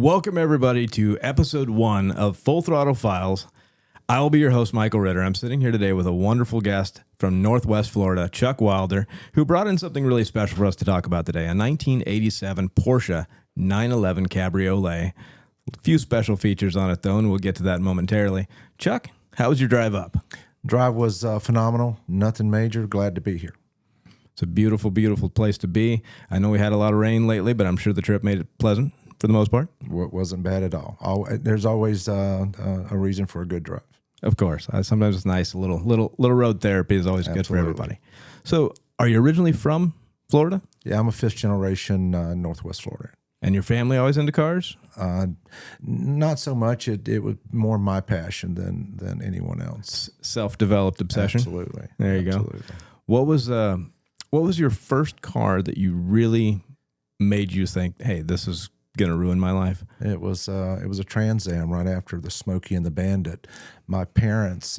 Welcome, everybody, to episode 1 of Full Throttle Files. I will be your host, Michael Ritter. I'm sitting here today with a wonderful guest from Northwest Florida, Chuck Wilder, who brought in something really special for us to talk about today, a 1987 Porsche 911 Cabriolet. A few special features on it, though, and we'll get to that momentarily. Chuck, how was your drive up? Drive was phenomenal. Nothing major. Glad to be here. It's a beautiful, beautiful place to be. I know we had a lot of rain lately, but I'm sure the trip made it pleasant for the most part. Wasn't bad at all. There's always a reason for a good drive. Of course. Sometimes it's nice. A little road therapy is always good for everybody. So, are you originally from Florida? Yeah, I'm a fifth generation Northwest Florida. And your family always into cars? Not so much. It was more my passion than anyone else. Self-developed obsession? Absolutely. There you go. What was your first car that you really made you think, hey, this is going to ruin my life? It was a Trans Am right after the Smokey and the Bandit. My parents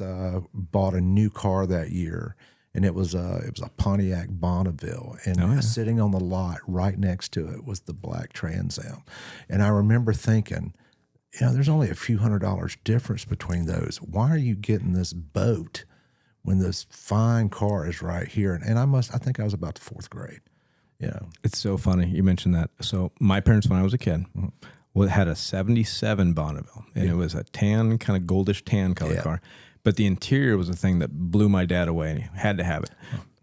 bought a new car that year, and it was a Pontiac Bonneville, and sitting on the lot right next to it was the black Trans Am. And I remember thinking, there's only a few $100s difference between those. Why are you getting this boat when this fine car is right here? And I think I was about the fourth grade. It's so funny you mentioned that. So my parents, when I was a kid, had a 77 Bonneville, and it was a tan, kind of goldish tan color car. But the interior was a thing that blew my dad away, and he had to have it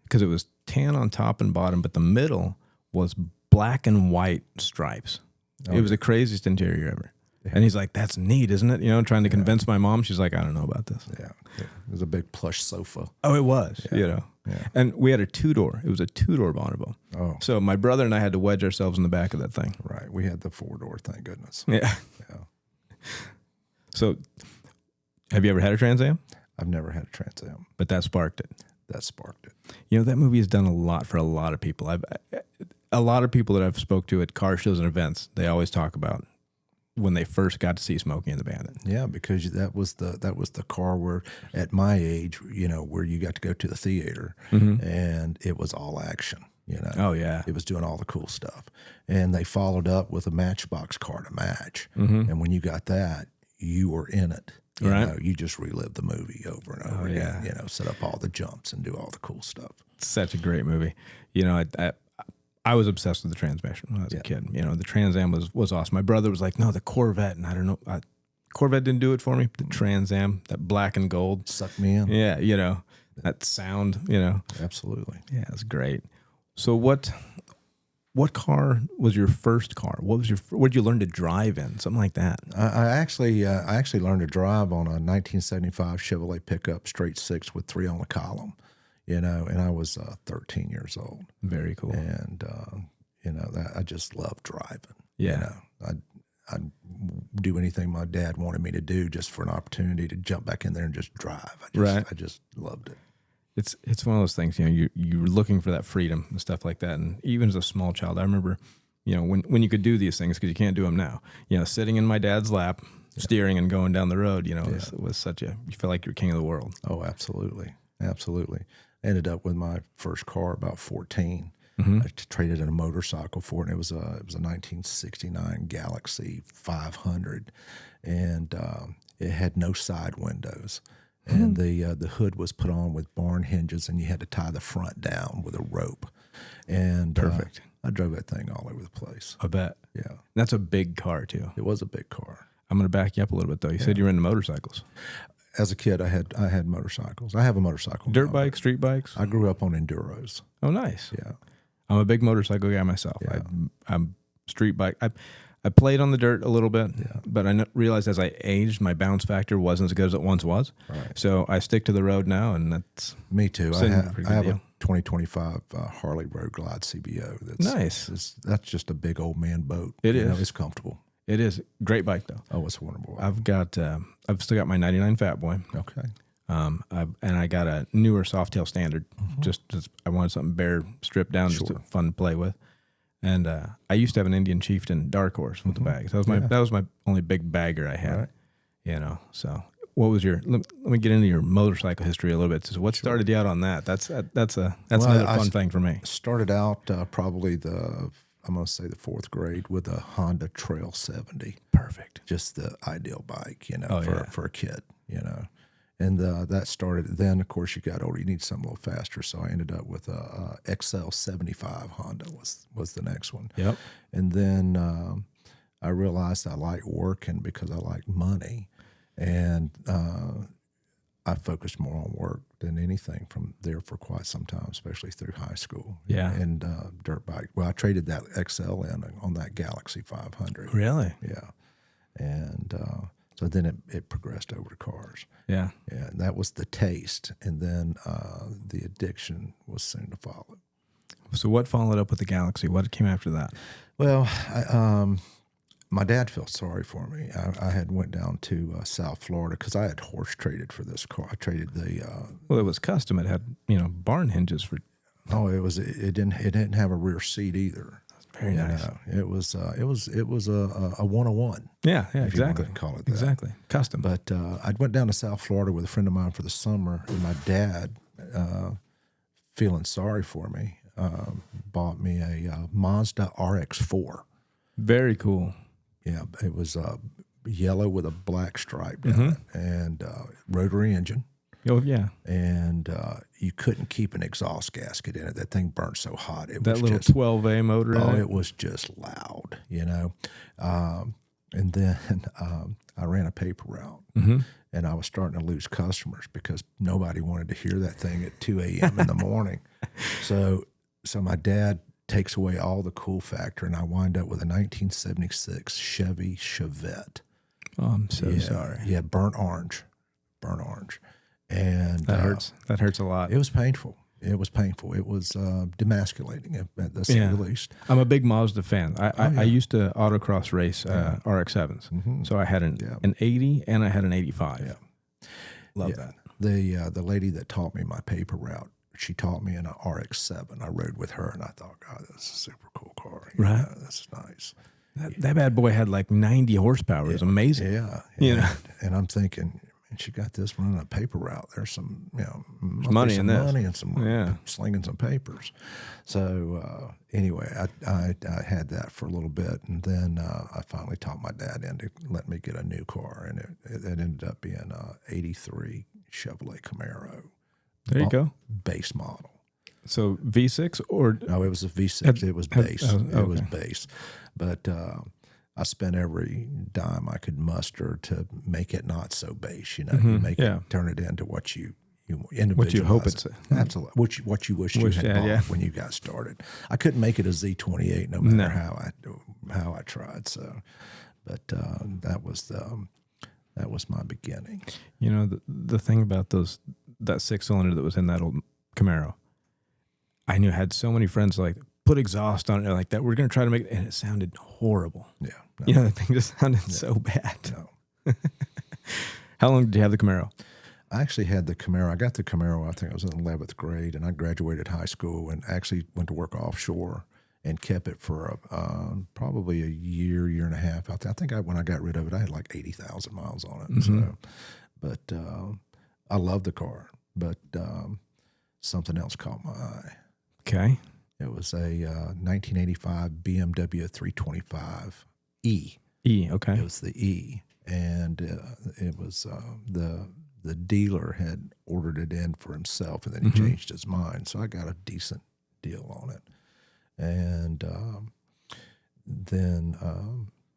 because it was tan on top and bottom, but the middle was black and white stripes. It was the craziest interior ever. Yeah. And he's like, that's neat, isn't it? Trying to convince my mom. She's like, I don't know about this. Yeah. It was a big plush sofa. Oh, it was, Yeah. And we had a two-door. It was a two-door Bonneville. Oh. So my brother and I had to wedge ourselves in the back of that thing. Right. We had the four-door, thank goodness. Yeah. So have you ever had a Trans Am? I've never had a Trans Am. But that sparked it. That sparked it. That movie has done a lot for a lot of people. A lot of people that I've spoke to at car shows and events, they always talk about when they first got to see Smokey and the Bandit. Yeah, because that was the car where, at my age, where you got to go to the theater, and it was all action. Oh yeah, it was doing all the cool stuff, and they followed up with a Matchbox car to match. And when you got that, you were in it. You just relive the movie over and over again. Set up all the jumps and do all the cool stuff. It's such a great movie. I was obsessed with the transmission when I was a kid. The Trans Am was awesome. My brother was like, no, the Corvette, and I don't know. Corvette didn't do it for me. The Trans Am, that black and gold. Sucked me in. Yeah, that sound, Absolutely. Yeah, it's great. So what car was your first car? What did you learn to drive in? Something like that. I actually learned to drive on a 1975 Chevrolet pickup straight six with 3 on the column. And I was 13 years old. Very cool. And, that I just love driving. Yeah. I'd do anything my dad wanted me to do just for an opportunity to jump back in there and just drive. I just loved it. It's one of those things, you're looking for that freedom and stuff like that. And even as a small child, I remember, when you could do these things, because you can't do them now, sitting in my dad's lap, steering and going down the road, was such you feel like you're king of the world. Oh, absolutely. Absolutely. Ended up with my first car about 14. I traded in a motorcycle for it, and it was a 1969 Galaxy 500, and it had no side windows, and the hood was put on with barn hinges, and you had to tie the front down with a rope. And perfect. I drove that thing all over the place. I bet. Yeah, that's a big car too. It was a big car. I'm going to back you up a little bit though. You said you were into motorcycles. As a kid, I had motorcycles. I have a motorcycle. Dirt bikes, street bikes? I grew up on enduros. Oh, nice. Yeah. I'm a big motorcycle guy myself. Yeah. I'm street bike. I played on the dirt a little bit, but I realized as I aged, my bounce factor wasn't as good as it once was. Right. So I stick to the road now, and that's... Me too. I have a 2025 Harley Road Glide CBO. Nice. That's just a big old man boat. It is. It's comfortable. It is. Great bike, though. Oh, it's wonderful. I've still got my 99 Fat Boy. Okay. And I got a newer Softail Standard. Just I wanted something bare, stripped down, just fun to play with. And I used to have an Indian Chieftain Dark Horse with the bags. That was my only big bagger I had. Right. So what was your? Let me get into your motorcycle history a little bit. So what started you out on that? That's another fun thing for me. Started out probably the I'm going to say the 4th grade with a Honda Trail 70. Perfect. Just the ideal bike, for a kid, And that started. Then, of course, you got older. You need something a little faster. So I ended up with a XL75 Honda was the next one. Yep. And then I realized I like working because I like money. And I focused more on work than anything from there for quite some time, especially through high school. Yeah. And dirt bike. Well, I traded that XL in on that Galaxy 500. Really? Yeah. And so then it progressed over to cars. Yeah. Yeah. And that was the taste. And then the addiction was soon to follow. So what followed up with the Galaxy? What came after that? Well, my dad felt sorry for me. I had went down to South Florida because I had horse traded for this car. I traded the. Well, it was custom. It had barn hinges for. Oh, it didn't have a rear seat either. Very nice. It was a 101. Yeah, if exactly. You want to call it that. Exactly. Custom. But I went down to South Florida with a friend of mine for the summer, and my dad, feeling sorry for me, bought me a Mazda RX-4. Very cool. Yeah, it was yellow with a black stripe down it, and rotary engine. Oh, yeah. And you couldn't keep an exhaust gasket in it. That thing burnt so hot. It that was little just, 12A motor in it? it was just loud, And then I ran a paper route, and I was starting to lose customers because nobody wanted to hear that thing at 2 a.m. in the morning. So my dad takes away all the cool factor, and I wind up with a 1976 Chevy Chevette. Oh, I'm so sorry. Yeah, burnt orange. And that hurts. That hurts a lot. It was painful. It was demasculating at the say the least. I'm a big Mazda fan. I used to autocross race RX-7s. So I had an 80 and I had an 85. Yeah. Love that. The lady that taught me my paper route, she taught me in an RX-7. I rode with her, and I thought, God, this is a super cool car. Right. This is nice. That bad boy had like 90 horsepower. It was amazing. Yeah. And I'm thinking, and she got this running a paper route. There's some, money in this. Money and some slinging some papers. So anyway, I had that for a little bit, and then I finally talked my dad into letting me get a new car, and it ended up being a '83 Chevrolet Camaro. There you go. Base model. So V6 or no? It was a V6. It was base. It was base, but. I spent every dime I could muster to make it not so base. You make it, turn it into what you individualize. What you hope it's absolutely what you wish you had bought when you got started. I couldn't make it a Z28 no matter how I tried. So, but that was my beginning. The thing about that 6-cylinder that was in that old Camaro, I knew I had so many friends like. Put exhaust on it like that. We're going to try to make it, and it sounded horrible. Yeah. No. The thing just sounded so bad. No. How long did you have the Camaro? I actually had the Camaro. I got the Camaro, I think I was in 11th grade, and I graduated high school and actually went to work offshore and kept it for probably a year and a half out there. I think when I got rid of it, I had like 80,000 miles on it. So, but I love the car, but something else caught my eye. Okay. It was a 1985 BMW 325E. Okay. It was the E, and it was the dealer had ordered it in for himself, and then he changed his mind. So I got a decent deal on it. And then...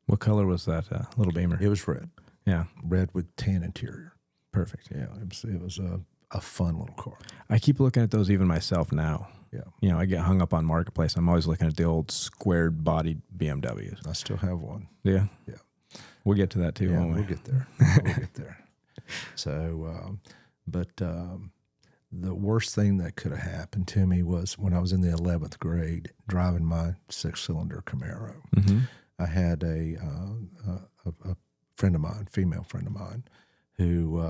what color was that little Beamer? It was red. Yeah. Red with tan interior. Perfect. Yeah, it was a fun little car. I keep looking at those even myself now. Yeah. I get hung up on Marketplace. I'm always looking at the old squared-bodied BMWs. I still have one. Yeah? Yeah. We'll get to that too, won't we? We'll get there. We'll get there. So, the worst thing that could have happened to me was when I was in the 11th grade driving my 6-cylinder Camaro. I had a friend of mine, female friend of mine, who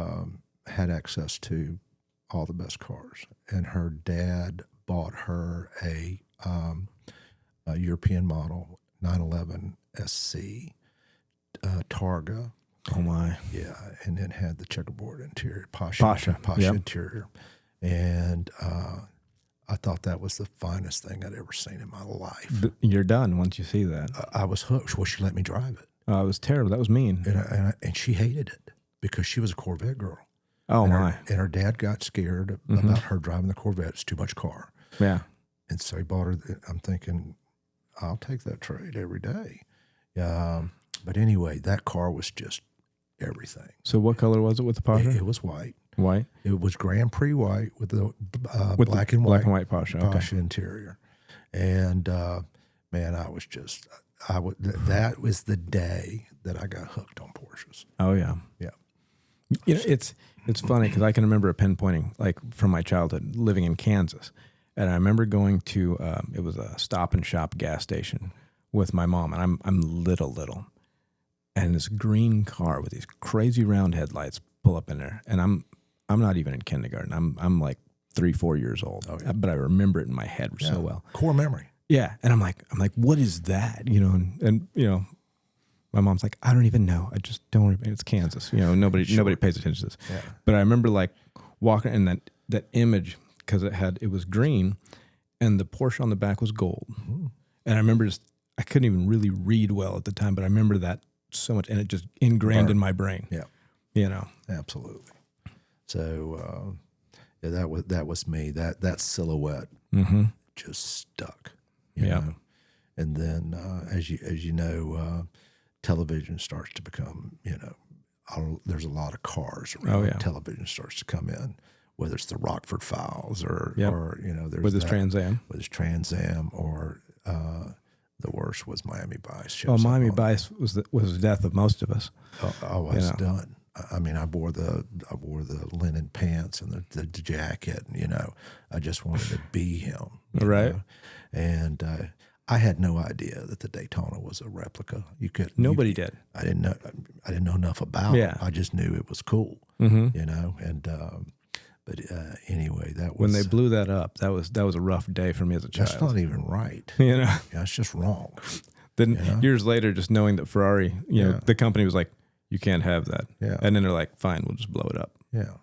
had access to all the best cars, and her dad bought her a European model 911 SC Targa. Oh my! Yeah, and it had the checkerboard interior, Porsche Yep. interior, and I thought that was the finest thing I'd ever seen in my life. You're done once you see that. I was hooked. Well, she let me drive it. Oh, it was terrible. That was mean. And she hated it because she was a Corvette girl. Oh, and her dad got scared about her driving the Corvette. It's too much car. Yeah. And so he bought her. I'm thinking, I'll take that trade every day. But anyway, that car was just everything. So what color was it with the Porsche? It was white. White? It was Grand Prix white with the black and white Porsche. Porsche interior. And man, I was just, that was the day that I got hooked on Porsches. Oh yeah. Yeah. You know, it's funny because I can remember pinpointing, like from my childhood living in Kansas. And I remember going to, it was a Stop and Shop gas station with my mom, and I'm little. And this green car with these crazy round headlights pull up in there. And I'm not even in kindergarten. I'm like 3-4 years old. Oh, yeah. But I remember it in my head so well. Core memory. Yeah. And I'm like, what is that? You know, and you know, my mom's like, I don't even know. I just don't worry. It's Kansas. You know, nobody pays attention to this. Yeah. But I remember like walking in that image because it was green and the Porsche on the back was gold. Mm-hmm. And I remember I couldn't even really read well at the time, but I remember that so much, and it just ingrained in my brain. Yeah. You know. Absolutely. So that was me. That silhouette just stuck. You know? And then as you know, television starts to become, you know, there's a lot of cars around. Oh, yeah. Television starts to come in, whether it's the Rockford Files or you know, there's with his Trans Am, or the worst was Miami Vice. Well, Miami Vice was the death of most of us. I was done. I mean, I wore the linen pants and the jacket. And, you know, I just wanted to be him. Right. Know? And I had no idea that the Daytona was a replica. Nobody did. I didn't know enough about it. I just knew it was cool. Mm-hmm. You know, and but anyway, that was when they blew that up. That was a rough day for me as a child. That's not even right. You know, that's just wrong. Then years later, just knowing that Ferrari, you know, the company was like, you can't have that. Yeah. And then they're like, fine, we'll just blow it up. Yeah.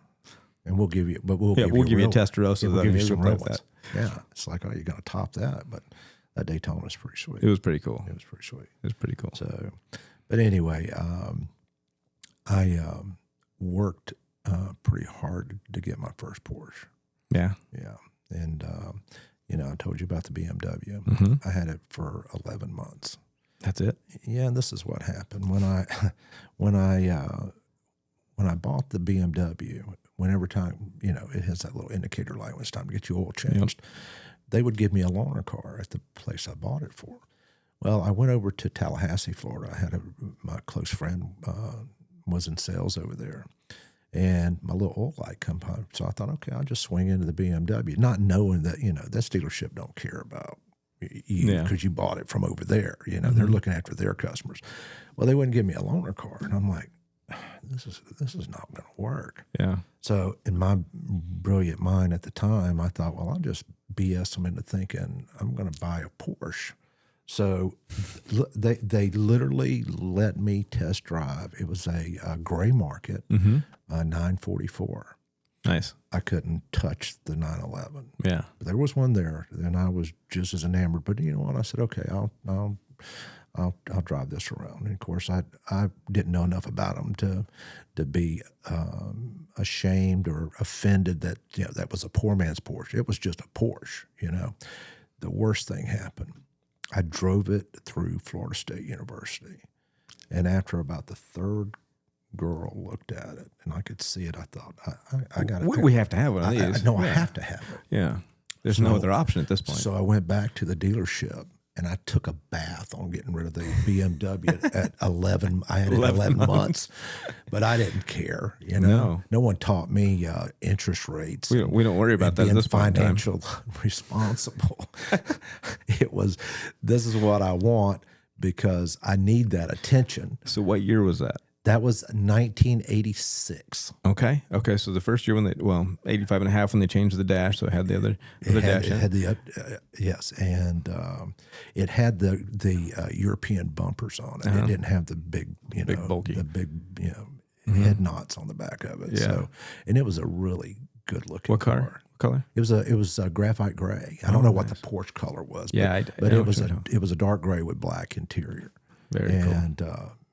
And we'll give you a Testarossa. We'll give you some real ones. Yeah. It's like, oh, you're going to top that. But that Daytona was pretty sweet. It was pretty cool. It was pretty sweet. It was pretty cool. So, but anyway, I worked pretty hard to get my first Porsche. Yeah. Yeah. And, you know, I told you about the BMW. Mm-hmm. I had it for 11 months. That's it. Yeah, and this is what happened when I bought the BMW. Whenever time, you know, it has that little indicator light when it's time to get your oil changed. Yep. They would give me a loaner car at the place I bought it for. Well, I went over to Tallahassee, Florida. I had my close friend was in sales over there, and my little oil light come home. So I thought, okay, I'll just swing into the BMW, not knowing that, you know, that dealership don't care about you because you bought it from over there. You know, they're looking after their customers. Well, they wouldn't give me a loaner car, and I'm like, this is not going to work. Yeah. So in my brilliant mind at the time, I thought, well, I'll just BS them into thinking I'm going to buy a Porsche. So they literally let me test drive. It was a gray market, 944. Nice. I couldn't touch the 911. Yeah. But there was one there, and I was just as enamored. But you know what? I said, okay, I'll drive this around. And of course, I didn't know enough about them to be ashamed or offended that, you know, that was a poor man's Porsche. It was just a Porsche. You know, the worst thing happened. I drove it through Florida State University, and after about the third girl looked at it and I could see it, I thought, I got it. We have to have one of these. I have to have it. Yeah. There's no other option at this point. So I went back to the dealership and I took a bath on getting rid of the BMW at 11. I had it 11 months, but I didn't care. You know, no one taught me interest rates. We don't worry about that at this point. Financial responsible. It was, this is what I want because I need that attention. So what year was that? That was 1986. Okay. So the first year 85 and a half when they changed the dash, so it had the other dash. It had the yes, and it had the European bumpers on it. It didn't have the big, bulky, head knots on the back of it. Yeah. So, and it was a really good looking car. What color? It was a graphite gray. I don't know what the Porsche color was. Yeah, but it was a dark gray with black interior. Very cool. And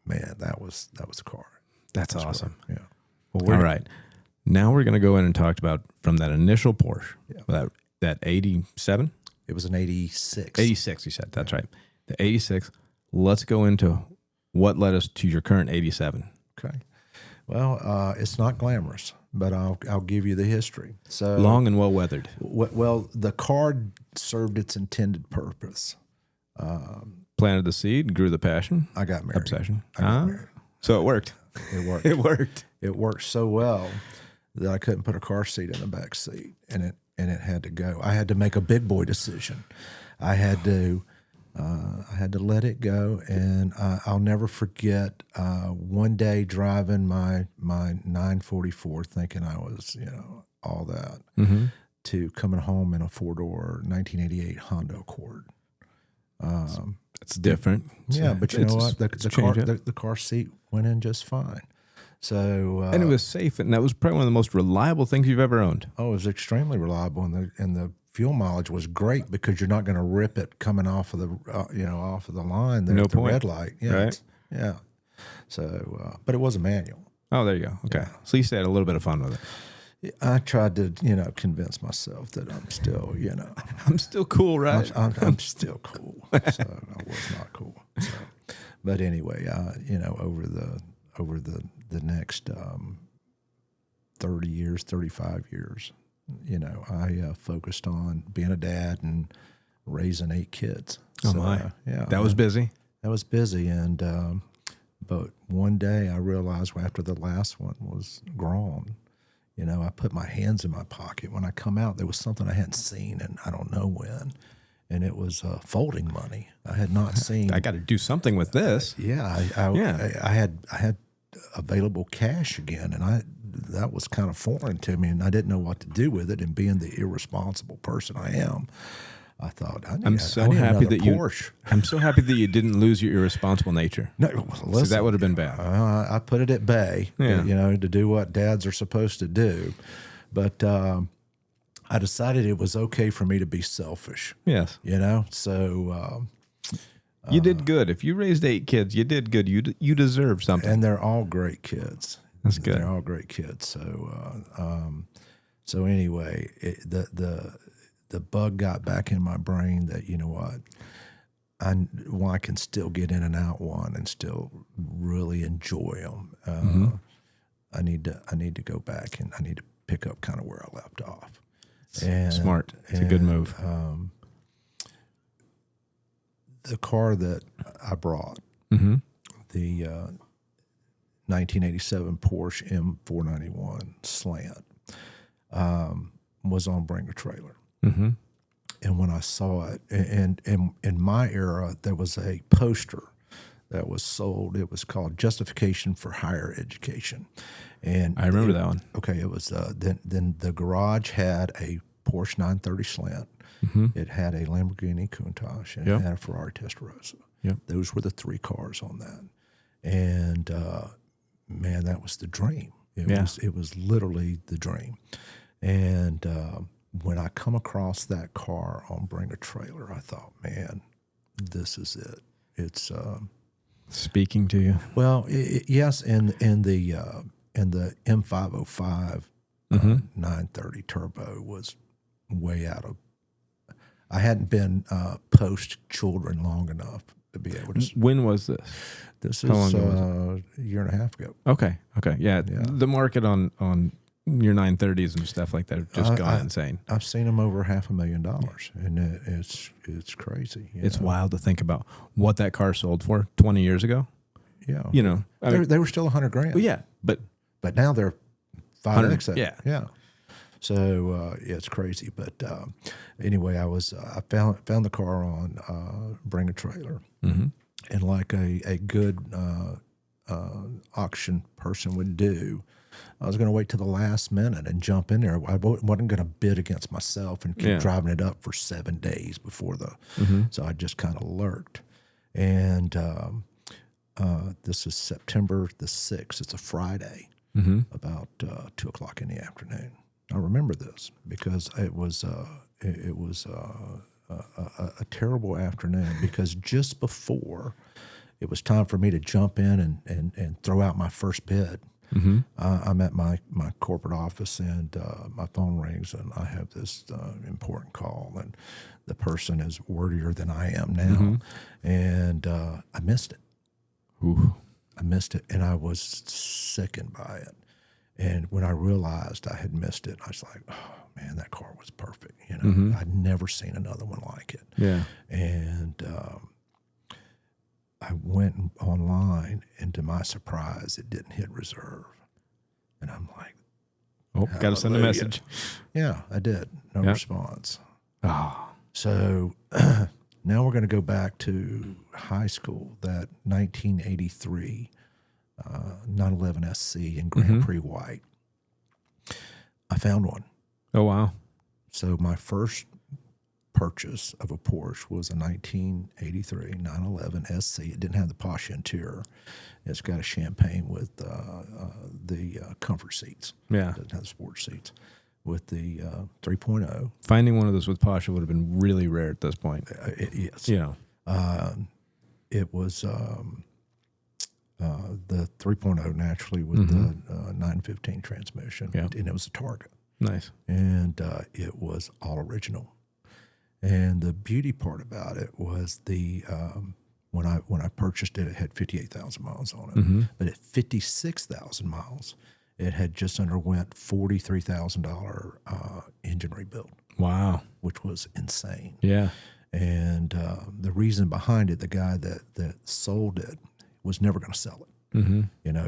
man, that was a car. That's awesome. Yeah. Well, all right. Now we're going to go in and talk about from that initial Porsche, that 87? It was an 86. 86, you said. That's right. The 86. Let's go into what led us to your current 87. Okay. Well, it's not glamorous, but I'll give you the history. So long and well weathered. Well, the car served its intended purpose. Planted the seed, grew the passion. I got married. Obsession. I got married. So it worked. It worked. It worked. It worked so well that I couldn't put a car seat in the back seat, and it had to go. I had to make a big boy decision. I had to let it go, and I'll never forget one day driving my 944, thinking I was all that, to coming home in a 4-door 1988 Honda Accord. It's different. Yeah, but you know what? The car seat went in just fine. So and it was safe, and that was probably one of the most reliable things you've ever owned. Oh, it was extremely reliable, and the fuel mileage was great because you're not going to rip it coming off of the off of the line there at the red light. Yeah, right? Yeah. So, but it was a manual. Oh, there you go. Okay, so you had a little bit of fun with it. I tried to convince myself that I'm still I'm still cool, right? I'm still cool. So I was not cool. So, but anyway, over the next 30 years, 35 years, I focused on being a dad and raising 8 kids. Oh, my. Yeah. That was busy. That was busy. And, but one day I realized after the last one was grown, I put my hands in my pocket. When I come out, there was something I hadn't seen, and I don't know when. And it was folding money. I had not seen. I got to do something with this. I had available cash again, and that was kind of foreign to me, and I didn't know what to do with it. And being the irresponsible person I am, I thought I need happy that Porsche. I'm so happy that you didn't lose your irresponsible nature. No, listen, that would have been bad. I put it at bay, to do what dads are supposed to do, but I decided it was okay for me to be selfish. Yes, so. You did good. If you raised 8 kids, you did good. You deserve something. And they're all great kids. That's good. They're all great kids. So anyway, the bug got back in my brain that I can still get in and out one and still really enjoy them. I need to go back, and I need to pick up kind of where I left off. Smart. It's a good move. The car that I brought, the 1987 Porsche M491 Slant, was on Bring a Trailer. And when I saw it, and in my era, there was a poster that was sold. It was called Justification for Higher Education. And I remember that one. Okay, it was then the garage had a Porsche 930 Slant. It had a Lamborghini Countach, and it had a Ferrari Testarossa. Those were the 3 cars on that. And man, that was the dream. It was literally the dream. And when I come across that car on Bring a Trailer, I thought, man, this is it. It's speaking to you. Well, yes, and the M505 930 Turbo was way out of. I hadn't been post children long enough to be able to. When was this? This is a year and a half ago. Okay. Yeah. The market on your 930s and stuff like that have just gone insane. I've seen them over $500,000, and it's crazy. It's wild to think about what that car sold for 20 years ago. Yeah. They were still $100,000. Well, yeah, but now they're 5x. Yeah. So it's crazy, but anyway, I found the car on Bring a Trailer, and like a good auction person would do, I was going to wait till the last minute and jump in there. I wasn't going to bid against myself and keep driving it up for 7 days before so I just kind of lurked. And this is September the 6th. It's a Friday, about 2:00 in the afternoon. I remember this because it was a terrible afternoon because just before it was time for me to jump in and throw out my first bid. I'm at my corporate office and my phone rings and I have this important call and the person is wordier than I am now, and I missed it. Ooh. I missed it, and I was sickened by it. And when I realized I had missed it, I was like, "Oh man, that car was perfect." I'd never seen another one like it. Yeah. And I went online, and to my surprise, it didn't hit reserve. And I'm like, "Oh, got to send a message." Yeah, I did. No response. Oh. So now we're going to go back to high school, that 1983 911 SC in Grand Prix white. I found one. Oh, wow. So my first purchase of a Porsche was a 1983 911 SC. It didn't have the Porsche interior. It's got a champagne with the comfort seats. Yeah. It doesn't have the sports seats. With the 3.0. Finding one of those with Porsche would have been really rare at this point. Yes. It was the 3.0 naturally with the 915 transmission. Yeah. And it was a Target. Nice. And it was all original. And the beauty part about it was the when I purchased it, it had 58,000 miles on it. But at 56,000 miles, it had just underwent $43,000 engine rebuild. Wow. Which was insane. Yeah. And the reason behind it, the guy that sold it was never going to sell it.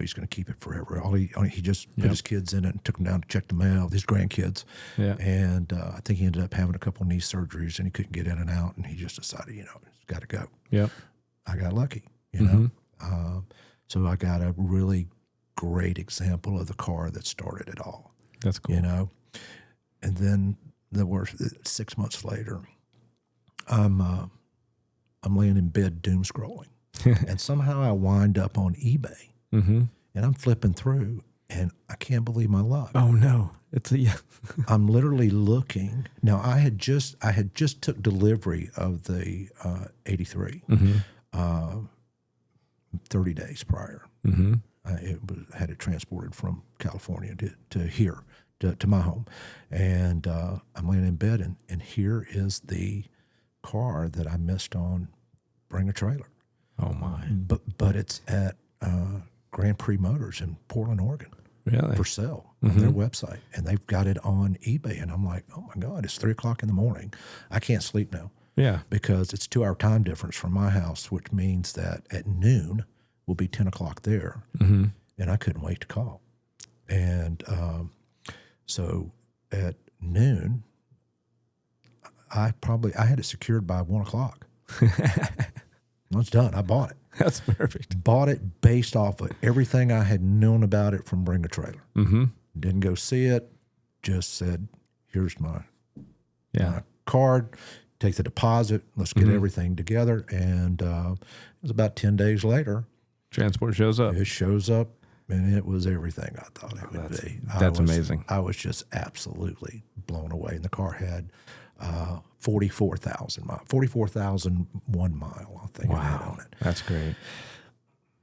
He's going to keep it forever. He just put his kids in it and took them down to check the mail, his grandkids. Yeah. And I think he ended up having a couple of knee surgeries and he couldn't get in and out. And he just decided, it's got to go. Yeah. I got lucky, so I got a really great example of the car that started it all. That's cool. And then there were 6 months later, I'm laying in bed doom scrolling. And somehow I wind up on eBay, and I'm flipping through, and I can't believe my luck. Oh no, I'm literally looking now. I had just took delivery of the 83, 30 days prior. Had it transported from California to here to my home, and I'm laying in bed, and here is the car that I missed on Bring a Trailer. Oh my! But it's at Grand Prix Motors in Portland, Oregon, for sale on their website, and they've got it on eBay. And I'm like, oh my God! It's 3:00 in the morning. I can't sleep now. Yeah, because it's 2 hour time difference from my house, which means that at noon will be 10 o'clock there, and I couldn't wait to call. And so at noon, I had it secured by 1 o'clock. It's done. I bought it. That's perfect. Bought it based off of everything I had known about it from Bring a Trailer. Didn't go see it. Just said, here's my card. Take the deposit. Let's get everything together. And it was about 10 days later. Transport shows up. It shows up, and it was everything I thought it would be. That's amazing. I was just absolutely blown away. And the car had 44,000 miles, 44,001 mile, I think. Wow, it had on it. That's great.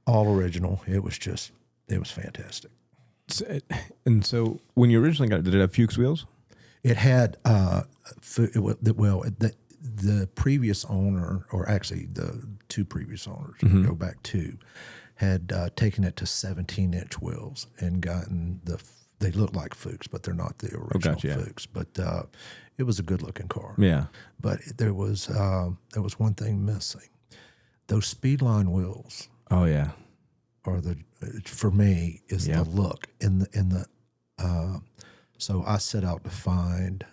All original. It was fantastic. And so when you originally got it, did it have Fuchs wheels? It had, the previous owner, or actually the two previous owners, go back two, had taken it to 17-inch wheels and gotten they look like Fuchs, but they're not the original Fuchs. But it was a good-looking car. Yeah. But there was one thing missing. Those Speedline wheels. Oh yeah. For me is the look in the. So I set out to find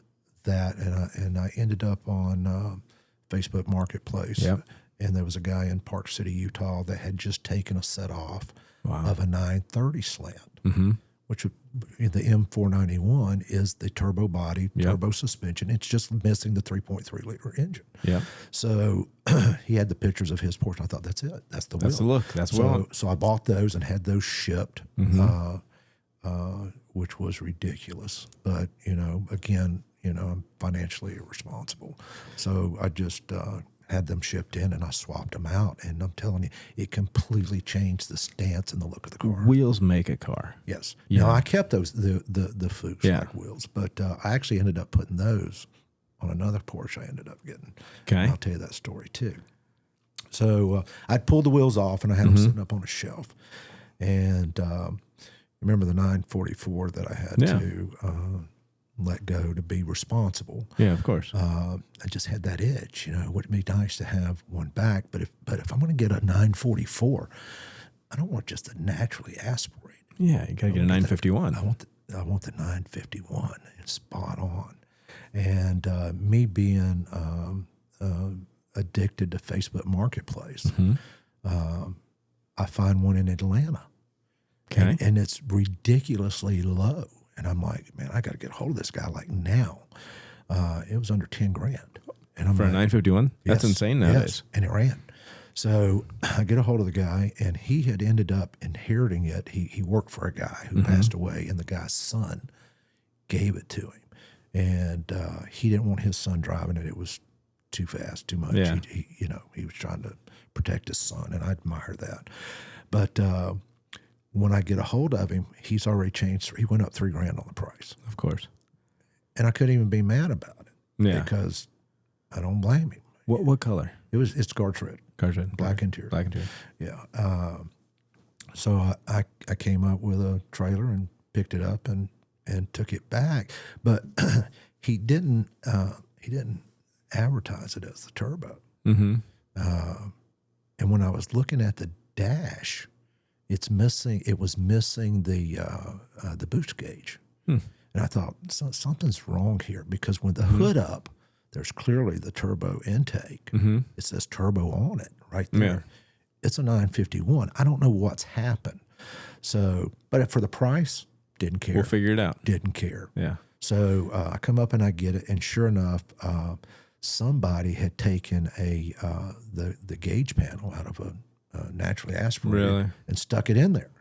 that, and I ended up on Facebook Marketplace. Yep. And there was a guy in Park City, Utah, that had just taken a set off of a 930 Slant, which the M491 is the turbo body, turbo suspension. It's just missing the 3.3 liter engine. Yeah. So he had the pictures of his Porsche. I thought, that's it. That's the wheel. That's the look. That's what. So I bought those and had those shipped. which was ridiculous. But, again, I'm financially irresponsible. So I just had them shipped in and I swapped them out. And I'm telling you, it completely changed the stance and the look of the car. Wheels make a car. Yes. Yeah. Now, I kept those, the Fuchs like wheels, but I actually ended up putting those on another Porsche I ended up getting. Okay. And I'll tell you that story too. So I'd pulled the wheels off and I had them sitting up on a shelf. And remember the 944 that I had to let go to be responsible. Yeah, of course. I just had that itch. It would be nice to have one back, but if I'm going to get a 944, I don't want just a naturally aspirated. Yeah, you got to get a 951. I want the 951. It's spot on. And me being addicted to Facebook Marketplace, I find one in Atlanta. Okay. And it's ridiculously low. And I'm like, man, I got to get a hold of this guy like now. It was under 10 grand. And I'm for a 951? That's insane nowadays. Yes, and it ran. So I get a hold of the guy, and he had ended up inheriting it. He worked for a guy who passed away, and the guy's son gave it to him. And he didn't want his son driving it. It was too fast, too much. Yeah. He was trying to protect his son, and I admire that. But when I get a hold of him, he's already changed. He went up $3 grand on the price. Of course. And I couldn't even be mad about it. Yeah. Because I don't blame him. What color? It's Scarch Red. Scarch Red. Black interior. Black interior. Yeah. So I came up with a trailer and picked it up and took it back. But he didn't advertise it as the turbo. Mm-hmm. And when I was looking at the dash, it was missing the boost gauge. And I thought, something's wrong here, because when the hood up, there's clearly the turbo intake. It says turbo on it right there. Yeah. It's a 951. I don't know what's happened. So, but for the price, didn't care. We'll figure it out. Didn't care. Yeah. So I come up and I get it, and sure enough, somebody had taken the gauge panel out of a naturally aspirated and stuck it in there.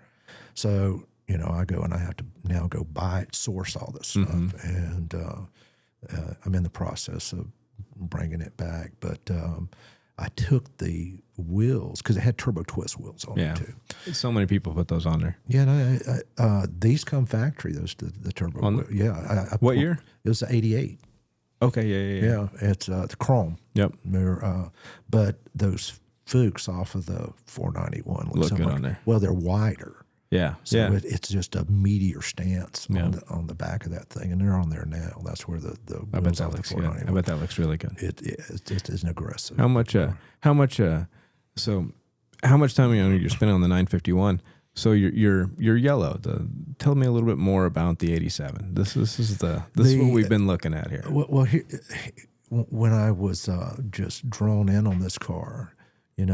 So, I go and I have to now go buy it, source all this stuff. And I'm in the process of bringing it back. But I took the wheels, because it had turbo twist wheels on it too. So many people put those on there. Yeah, these come factory, the turbo wheels. Yeah. What year? It was 88. Okay, yeah. Yeah, it's the chrome. Yep. But those Fuchs off of the 491 look good on there. Well, they're wider. Yeah. So it's just a meteor stance on the back of that thing, and they're on there now. That's where the I bet wheels that off the looks 491. good. I bet that looks really good. It just isn't aggressive. How much time you're spending on the 951? So you're yellow. Tell me a little bit more about the 87. This is what we've been looking at here. Well, when I was just drawn in on this car, the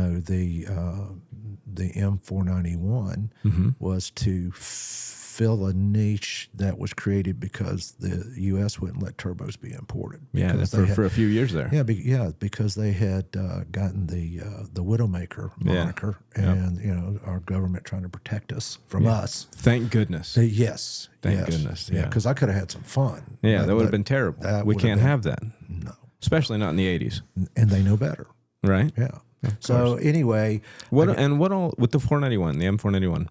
M491 was to fill a niche that was created because the U.S. wouldn't let turbos be imported. Yeah, for a few years there. Yeah, because they had gotten the Widowmaker moniker, and our government trying to protect us from us. Thank goodness. Yes. Thank goodness. Yeah, because I could have had some fun. Yeah, that would have been terrible. We can't have that. No, especially not in the 80s. And they know better, right? Yeah. So anyway, what all with the 491, the M491?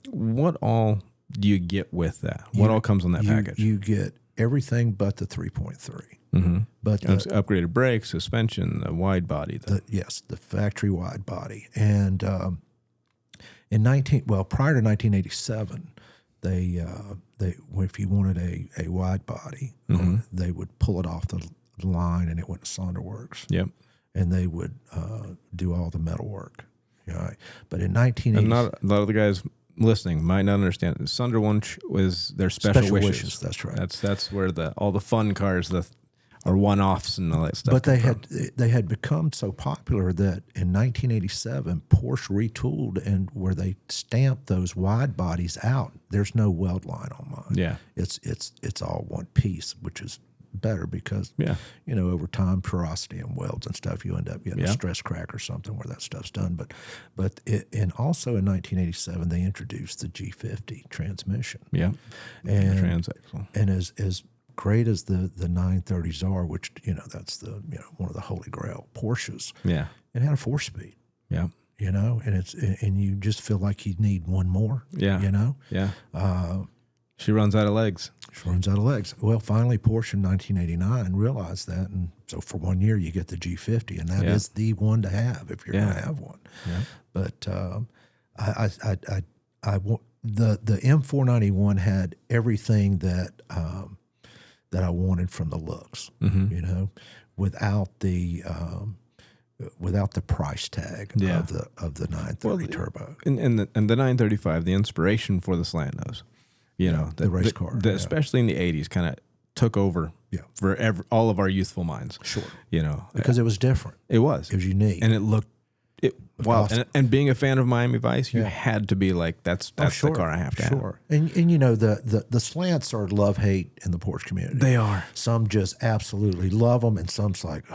What all do you get with that? What all comes on that package? You get everything but the 3.3. But upgraded brakes, suspension, the wide body. The factory wide body. And prior to 1987, they if you wanted a wide body, they would pull it off the line and it went to Sonderworks. Yep. And they would do all the metal work. Right? But in 1980s... And a lot of the guys listening might not understand. Sonderwunsch was their special wishes. That's right. That's where all the fun cars are one-offs and all that stuff. But they had become so popular that in 1987, Porsche retooled, and where they stamped those wide bodies out, there's no weld line on mine. Yeah. It's all one piece, which is better because, over time, porosity and welds and stuff, you end up getting a stress crack or something where that stuff's done. And also in 1987, they introduced the G50 transmission. Yeah, and transaxle. And as great as the 930s are, which that's the one of the holy grail Porsches. Yeah, it had a 4-speed. Yeah. And you just feel like you need one more. Yeah. Yeah. She runs out of legs. Well, finally, Porsche in 1989 realized that, and so for 1 year you get the G50, and that is the one to have if you're going to have one. Yeah. But the M491 had everything that I wanted from the looks. Mm-hmm. Without the price tag of the 930 turbo. And the 935, the inspiration for the Slantnose, the race car, especially in the 80s, kind of took over for all of our youthful minds. Sure. Because it was different. It was unique. And it looked, awesome. And being a fan of Miami Vice, you had to be like, that's the car I have to have. Sure. And the slants are love-hate in the Porsche community. They are. Some just absolutely love them, and some's like,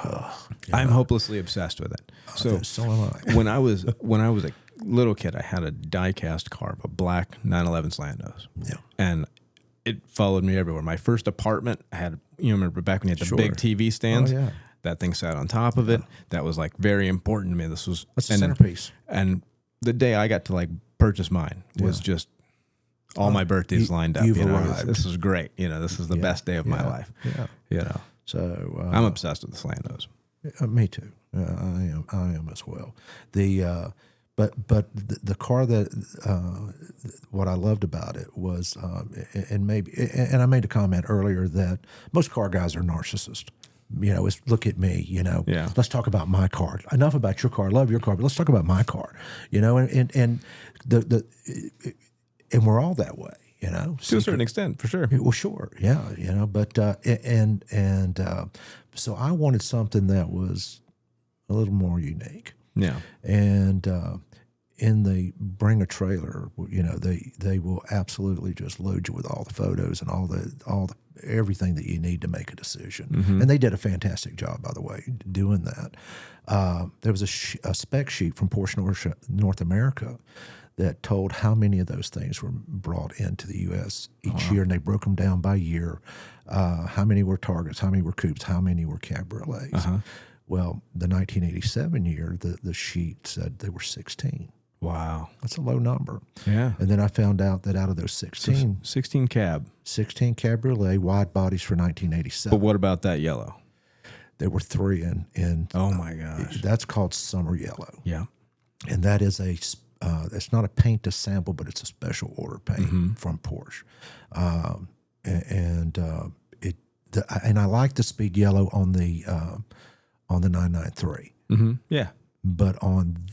I'm hopelessly obsessed with it. So am I. when I was a little kid, I had a die-cast car, a black 911 Slantnose. Yeah. And it followed me everywhere. My first apartment, I had, remember back when you had the big TV stands? Oh, yeah. That thing sat on top of it. That was like very important to me. That's the centerpiece. And the day I got to like purchase mine was just all my birthdays lined up. You've arrived. This is great. This is the best day of my life. Yeah. So I'm obsessed with the Slantnose. Me too. I am as well. But the car that what I loved about it was and I made a comment earlier that most car guys are narcissists. It's look at me. Let's talk about my car. Enough about your car. I love your car, but let's talk about my car. And we're all that way. To a certain extent, for sure. Well, sure, yeah. But so I wanted something that was a little more unique. Yeah. And in the bring a trailer, they will absolutely just load you with all the photos and all the everything that you need to make a decision. Mm-hmm. And they did a fantastic job, by the way, doing that. There was a spec sheet from Porsche North America that told how many of those things were brought into the U.S. each year, and they broke them down by year. How many were Targets, how many were Coupes, how many were Cabriolets. Uh-huh. Well, the 1987 year, the sheet said there were 16. Wow. That's a low number. Yeah. And then I found out that out of those 16... 16 cab. 16 Cabriolet wide bodies for 1987. But what about that yellow? There were 3 in oh, my gosh. That's called summer yellow. Yeah. And that is it's not a paint to sample, but it's a special order paint from Porsche. And I like the speed yellow on the 993. Mm-hmm. Yeah. But on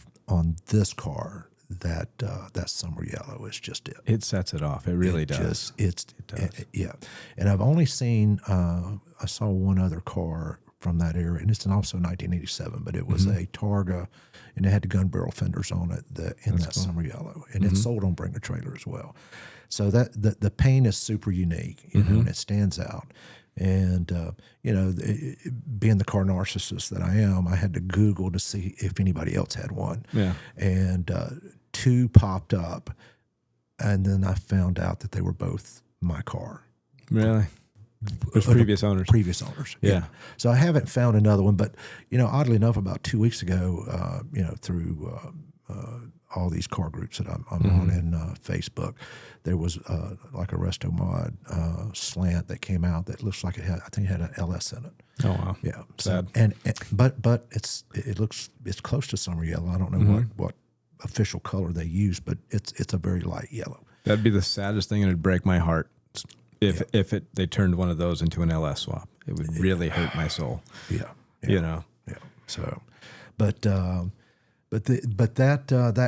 this car, that summer yellow is just it. It sets it off. It really does. It does. Yeah. And I've only seen I saw one other car from that era, and it's also 1987, but it was a Targa, and it had the gun barrel fenders on it in that cool. Summer yellow, and it's sold on Bring a Trailer as well. So that the paint is super unique, you know, and it stands out. And being the car narcissist that I am, I had to Google to see if anybody else had one. Yeah. And 2 popped up, and then I found out that they were both my car. Really? With previous owners. Previous owners. Yeah. So I haven't found another one, but oddly enough, about 2 weeks ago, through all these car groups that I'm on in Facebook, there was like a Resto Mod slant that came out that looks like I think it had an LS in it. Oh wow. Yeah. Sad. But it's close to summer yellow. I don't know what official color they use, but it's a very light yellow. That'd be the saddest thing, and it'd break my heart if they turned one of those into an LS swap. It would really hurt my soul. Yeah. Yeah. So, but that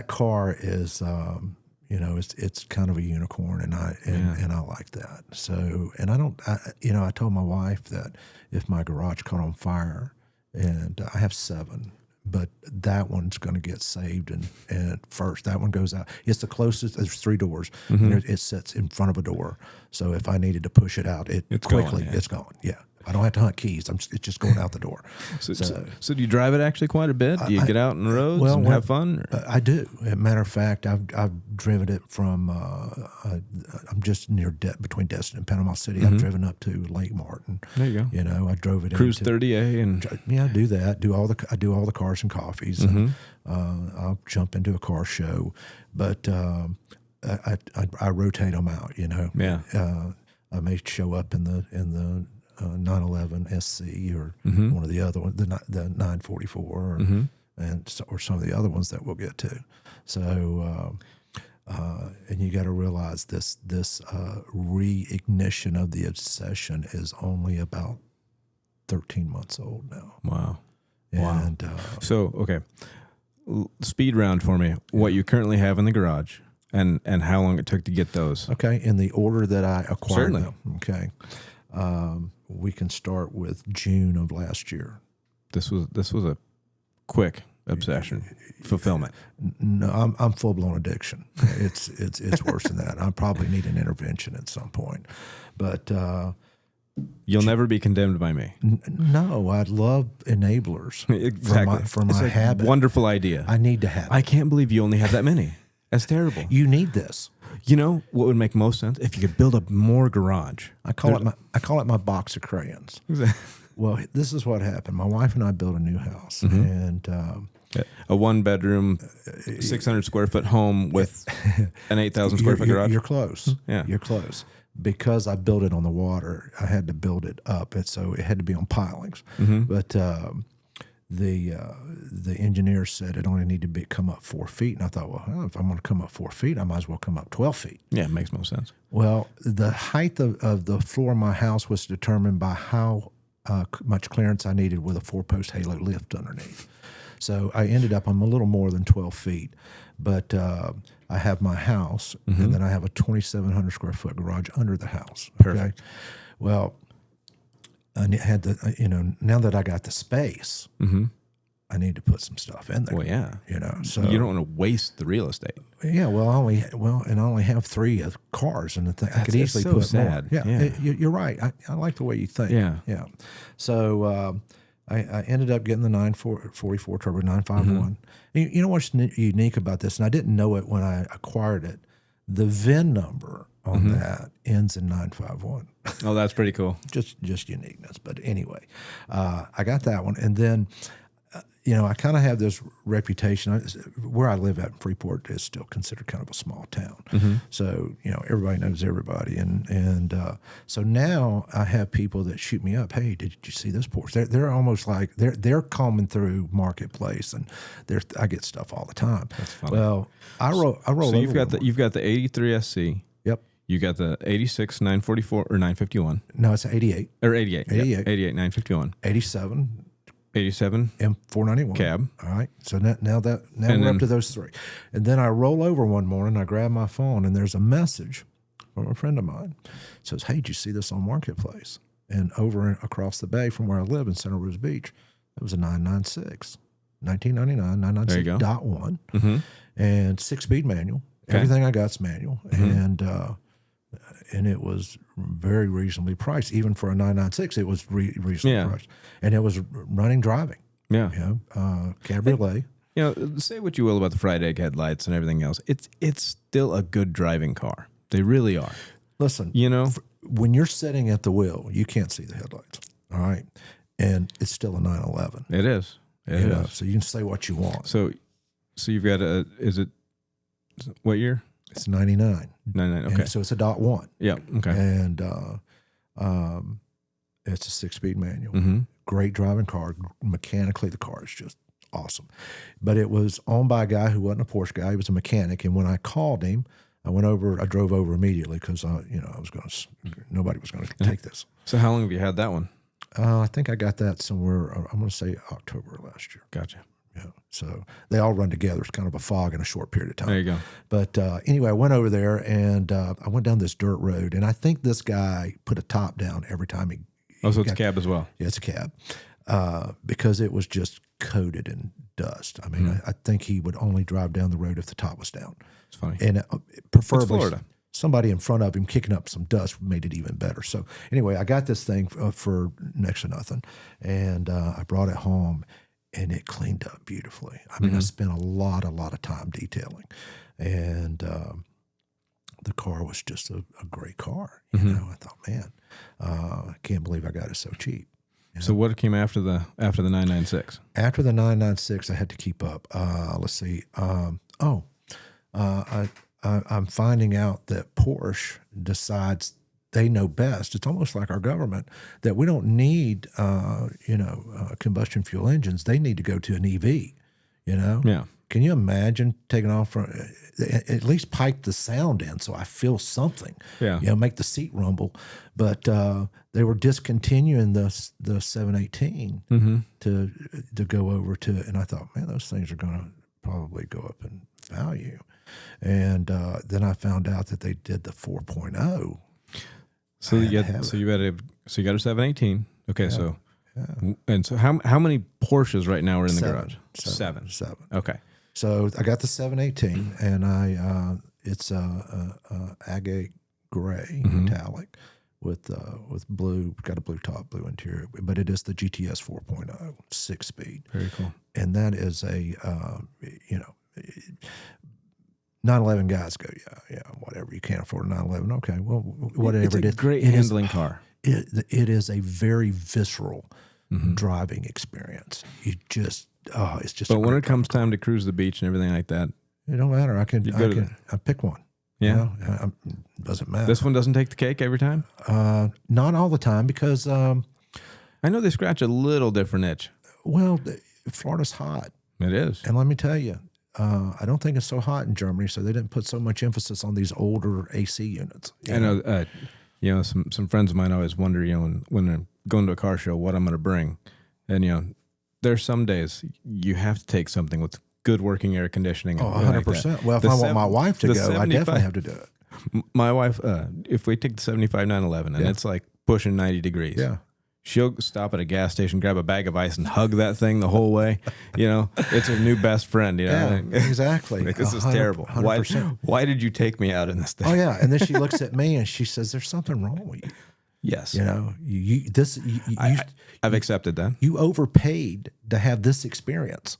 car is it's kind of a unicorn, and I like that. So, and I told my wife that if my garage caught on fire, and I have 7, but that one's going to get saved, and first that one goes out. It's the closest. There's 3 doors. And it sits in front of a door. So if I needed to push it out, it's quickly gone, it's gone. Yeah. I don't have to hunt keys. It's just going out the door. So do you drive it actually quite a bit? Do you get out on the roads and have fun? I do. As a matter of fact, I've driven it from. I'm just near between Destin and Panama City. I've driven up to Lake Martin. There you go. You know, I drove it. Cruise 30A and I do that. I do all the cars and coffees. And, I'll jump into a car show, but I rotate them out. You know. Yeah. I may show up in the 911 SC or one of the other ones, the 944, or some of the other ones that we'll get to. So, and you got to realize this reignition of the obsession is only about 13 months old now. Wow. And so, okay, speed round for me. What you currently have in the garage. And how long it took to get those? Okay, in the order that I acquired Certainly. them. Okay, we can start with June of last year. This was a quick obsession fulfillment. No, I'm full blown addiction. It's worse than that. I probably need an intervention at some point, but you'll never be condemned by me. No, I love enablers. Exactly. for my habit. Wonderful idea. I need to have. I can't believe you only have that many. That's terrible. You need this. You know what would make most sense if you could build up more garage. I call it my box of crayons. Well, this is what happened. My wife and I built a new house, and a 1-bedroom, 600 square foot home with an 8,000 square foot garage. You're close. Yeah, you're close. Because I built it on the water, I had to build it up, and so it had to be on pilings. But the engineer said it only needed to come up 4 feet, and I thought, well, if I'm going to come up 4 feet, I might as well come up 12 feet. Yeah, it makes most sense. Well, the height of the floor of my house was determined by how much clearance I needed with a 4-post halo lift underneath. So I ended up, I'm a little more than 12 feet, but I have my house, and then I have a 2,700 square foot garage under the house. Perfect. Okay? Well, I had to, now that I got the space, I need to put some stuff in there. Well, yeah. So you don't want to waste the real estate. Yeah, well, I only have 3 cars, and the thing I could easily so put sad. more. Yeah, you're right. I like the way you think. Yeah. So I ended up getting the 944 turbo 951. You know what's unique about this, and I didn't know it when I acquired it. The VIN number on that ends in 951. Oh, that's pretty cool. just uniqueness. But anyway, I got that one, and then I kind of have this reputation. Where I live at in Freeport is still considered kind of a small town. So, everybody knows everybody. And so now I have people that shoot me up. Hey, did you see this Porsche? They're almost like they're combing through Marketplace, and I get stuff all the time. That's funny. Well, I roll So you've got the 83 SC. Yep. You got the 86 944 or 951. No, it's 88. Or 88. 88 951. 87 M491 cab. All right. So now we're up to those 3. And then I roll over one morning, I grab my phone, and there's a message from a friend of mine. It says, hey, did you see this on Marketplace? And over across the bay from where I live in Center Rouge Beach, it was a 996, 1999, 996.1, and 6-speed manual. Okay. Everything I got's manual. And it was very reasonably priced. Even for a 996, it was reasonably priced. And it was running driving. Yeah. Cabriolet. Say what you will about the fried egg headlights and everything else. It's still a good driving car. They really are. Listen, when you're sitting at the wheel, you can't see the headlights. All right. And it's still a 911. It is. It is. So you can say what you want. So you've got what year? It's 99. 99, okay. And so it's a .1. Yeah, okay. And it's a 6-speed manual. Great driving car. Mechanically, the car is just awesome. But it was owned by a guy who wasn't a Porsche guy. He was a mechanic. And when I called him, I drove over immediately because nobody was going to take this. So how long have you had that one? I think I got that somewhere, I'm going to say October last year. Gotcha. Yeah, so they all run together. It's kind of a fog in a short period of time. There you go. But anyway, I went over there, and I went down this dirt road, and I think this guy put a top down every time he so it's a cab as well? Yeah, it's a cab, because it was just coated in dust. I mean, I think he would only drive down the road if the top was down. It's funny. And preferably Florida. somebody in front of him kicking up some dust made it even better. So anyway, I got this thing for next to nothing, and I brought it home, and it cleaned up beautifully. I mean, I spent a lot of time detailing, and the car was just a great car. You know, I thought, man, I can't believe I got it so cheap. So what came after the 996? After the 996, I had to keep up. Let's see. I'm finding out that Porsche decides they know best. It's almost like our government, that we don't need, combustion fuel engines. They need to go to an EV, you know? Yeah. Can you imagine taking off from, at least pipe the sound in so I feel something, Yeah. you know, make the seat rumble. But they were discontinuing the 718 to go over to, and I thought, man, those things are going to probably go up in value. And then I found out that they did the 4.0. So you got a 718. Okay, so how many Porsches right now are in the garage? Seven. Okay. So I got the 718, and it's a agate gray metallic with blue, got a blue top, blue interior, but it is the GTS 4.0 6-speed. Very cool. And that is a 911 guys go, yeah, whatever, you can't afford a 911. Okay, well, whatever. It's a great handling car. It is a very visceral driving experience. You just, it's just. But when it comes time to cruise the beach and everything like that, it don't matter. I pick one. Yeah, you know? Doesn't matter. This one doesn't take the cake every time. Not all the time, because I know they scratch a little different itch. Well, Florida's hot. It is, and let me tell you, I don't think it's so hot in Germany, so they didn't put so much emphasis on these older AC units. I know, some friends of mine always wonder, when they're going to a car show, what I'm going to bring, and there's some days you have to take something with good working air conditioning. 100%. Like, well, if I want my wife to go, I definitely have to do it. My wife, if we take the 75 911 and it's like pushing 90 degrees, she'll stop at a gas station, grab a bag of ice, and hug that thing the whole way. It's her new best friend. Yeah, exactly. Like, this is terrible. 100%. Why did you take me out in this thing? Oh yeah, and then she looks at me and she says, "There's something wrong with you." Yes. I've accepted that. You overpaid to have this experience.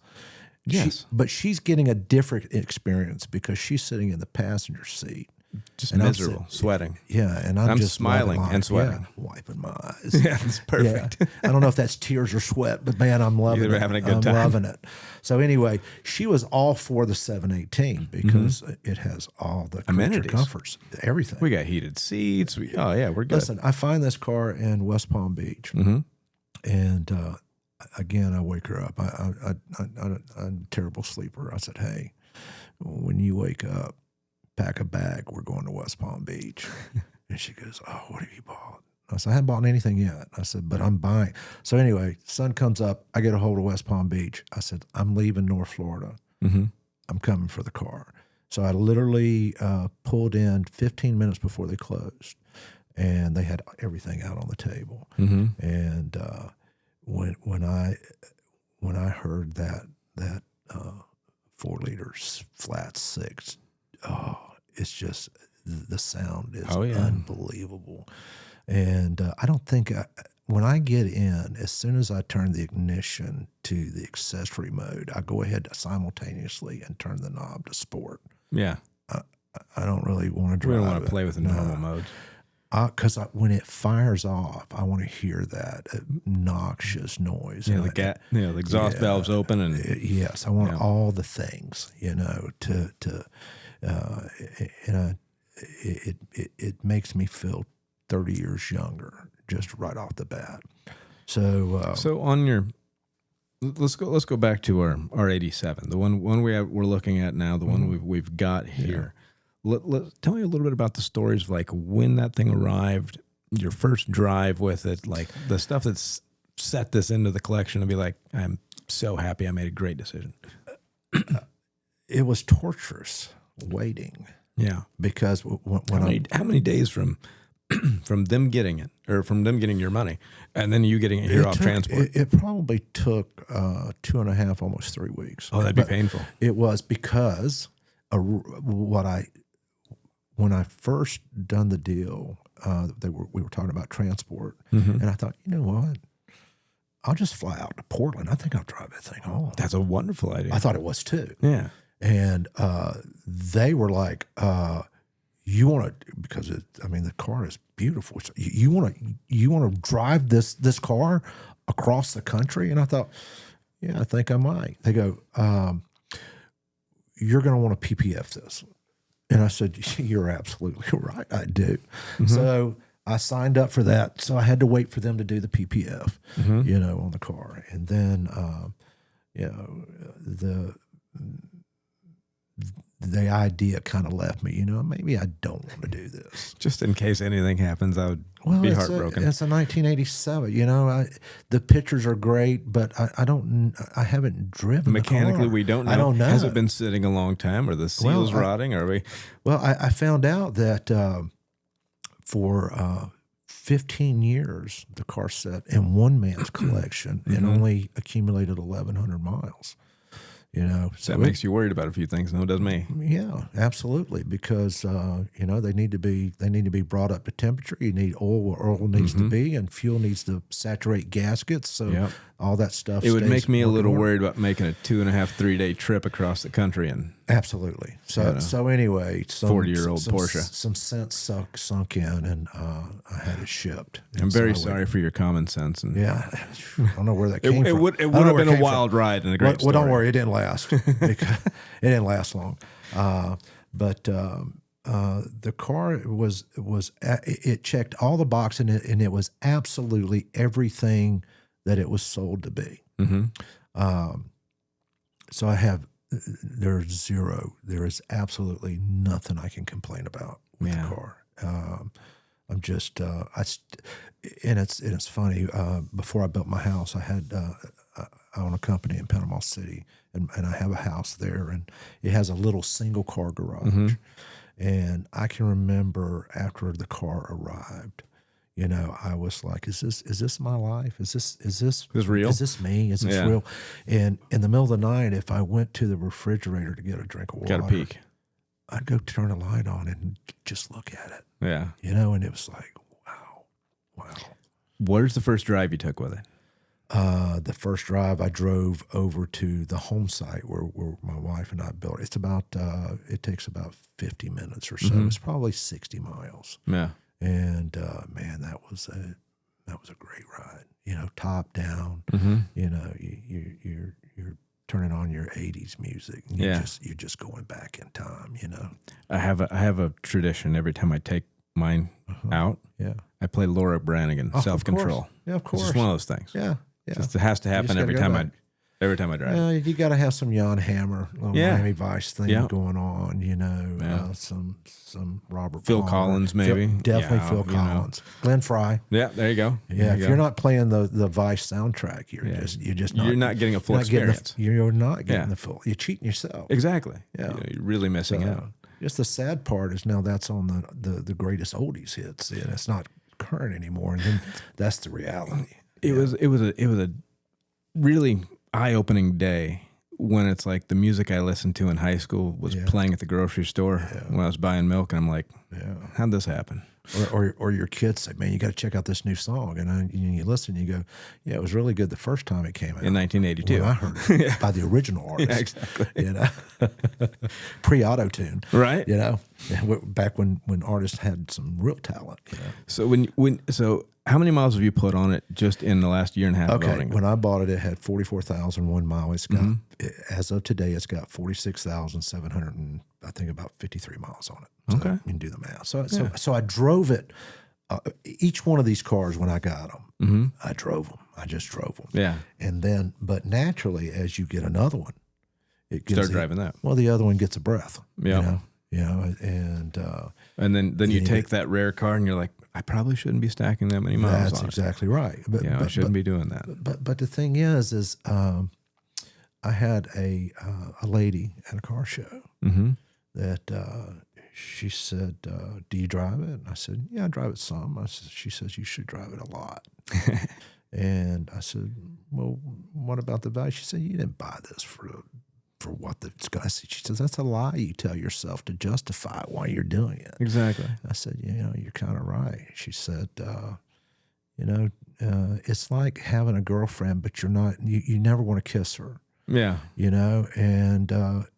Yes. But she's getting a different experience because she's sitting in the passenger seat. Just miserable, sweating. Yeah, and I'm just smiling and sweating. Wiping my eyes. Yeah, it's perfect. Yeah. I don't know if that's tears or sweat, but man, I'm loving it. You're having a good time. I'm loving it. So anyway, she was all for the 718 because it has all the amenities, comforts, everything. We got heated seats. We're good. Listen, I find this car in West Palm Beach, and again, I wake her up. I'm a terrible sleeper. I said, hey, when you wake up, pack a bag. We're going to West Palm Beach. And she goes, oh, what have you bought? I said, I haven't bought anything yet. I said, but I'm buying. So anyway, sun comes up. I get a hold of West Palm Beach. I said, I'm leaving North Florida. I'm coming for the car. So I literally pulled in 15 minutes before they closed. And they had everything out on the table. And when I heard that 4 liters flat 6, it's just, the sound is unbelievable. And I don't think, when I get in, as soon as I turn the ignition to the accessory mode, I go ahead simultaneously and turn the knob to sport. Yeah. I don't really want to drive. We don't want to play with the normal mode. Because when it fires off, I want to hear that obnoxious noise. Yeah, the exhaust valves open, and yes, I want all the things. It makes me feel 30 years younger just right off the bat. So on your, let's go back to our 87, the one we're looking at now, the one we've got here. Tell me a little bit about the stories of like when that thing arrived, your first drive with it, like the stuff that's set this into the collection, and be like, I'm so happy I made a great decision. It was torturous waiting. Yeah, because how many days from them getting it, or from them getting your money, and then you getting it here off transport? It probably took 2.5, almost 3 weeks. Oh, that'd be painful. It was because when I first done the deal, we were talking about transport, and I thought, you know what? I'll just fly out to Portland. I think I'll drive that thing home. That's a wonderful idea. I thought it was too. Yeah. And they were like, you want to, because the car is beautiful. So you want to drive this car across the country? And I thought, yeah, I think I might. They go, you're going to want to PPF this. And I said, you're absolutely right. I do. So I signed up for that. So I had to wait for them to do the PPF, on the car. And then, the idea kind of left me, maybe I don't want to do this. Just in case anything happens, I would be heartbroken. It's a 1987. The pictures are great, but I haven't driven mechanically. The car. We don't know. I don't know. Has it been sitting a long time, or the seals rotting? Are we? Well, I found out that for 15 years the car sat in one man's collection and only accumulated 1,100 miles. So that makes you worried about a few things. No, it does me. Yeah, absolutely. Because they need to be brought up to temperature. You need oil where oil needs to be, and fuel needs to saturate gaskets. So all that stuff. It would make me a little worried about making a 2.5-3 day trip across the country and absolutely. So anyway, 40-year-old Porsche. Some sense sunk in, and I had it shipped. I'm very sorry for your common sense. And I don't know where that came from. It would have been a wild ride and a great story. Well, don't worry, it didn't last. Because it didn't last long. But the car it checked all the boxes, and it was absolutely everything that it was sold to be. So there is absolutely nothing I can complain about with the car. I'm just, and it's funny. Before I built my house, I own a company in Panama City, and I have a house there, and it has a little single car garage. And I can remember after the car arrived, I was like, is this my life? Is this real? Is this me? Is this real? And in the middle of the night, if I went to the refrigerator to get a drink of water, got a peek. I'd go turn the light on and just look at it. Yeah. And it was like, wow. Where's the first drive you took with it? The first drive I drove over to the home site where my wife and I built. It's about it takes about 50 minutes or so. It's probably 60 miles. Yeah. And man, that was a great ride. Top down. You're turning on your 80s music. And you're just going back in time. I have a tradition every time I take mine out. Yeah. I play Laura Branigan, Self Control. Yeah, of course. It's just one of those things. Yeah. It has to happen every time I drive. You got to have some Jan Hammer, little Miami Vice thing going on. Some Robert Phil Palmer. Collins, maybe. Definitely Phil Collins. Glenn Fry. Yeah, there you go. If you're not playing the Vice soundtrack, you're not getting a full experience. You're not getting the full. You're cheating yourself. Exactly. Yeah, you're really missing out. Just the sad part is now that's on the greatest oldies hits, and it's not current anymore. And then that's the reality. It was a really eye-opening day when it's like the music I listened to in high school was playing at the grocery store when I was buying milk, and I'm like, how'd this happen? Or your kids say, man, you got to check out this new song, and you listen, you go, yeah, it was really good the first time it came out in 1982. When I heard it by the original artist, exactly. Pre-auto tune, right? Back when artists had some real talent. So how many miles have you put on it just in the last year and a half? Okay, when I bought it, it had 44,001 miles. It's got, as of today, it's got 46,700 and I think about 53 miles on it. So you can do the math. So I drove it. Each one of these cars, when I got them, I drove them. I just drove them. Yeah. And then, but naturally, as you get another one, it gets start driving that. Well, the other one gets a breath. Yeah. And then you take that rare car and you're like, I probably shouldn't be stacking that many miles. That's exactly right. But I shouldn't be doing that. But the thing is I had a lady at a car show that she said, "Do you drive it?" And I said, "Yeah, I drive it some." She says, "You should drive it a lot." And I said, "Well, what about the value?" She said, "You didn't buy this for for what the guy said. She says, that's a lie you tell yourself to justify why you're doing it. Exactly. I said, you're kind of right. She said, it's like having a girlfriend, but you never want to kiss her. Yeah. And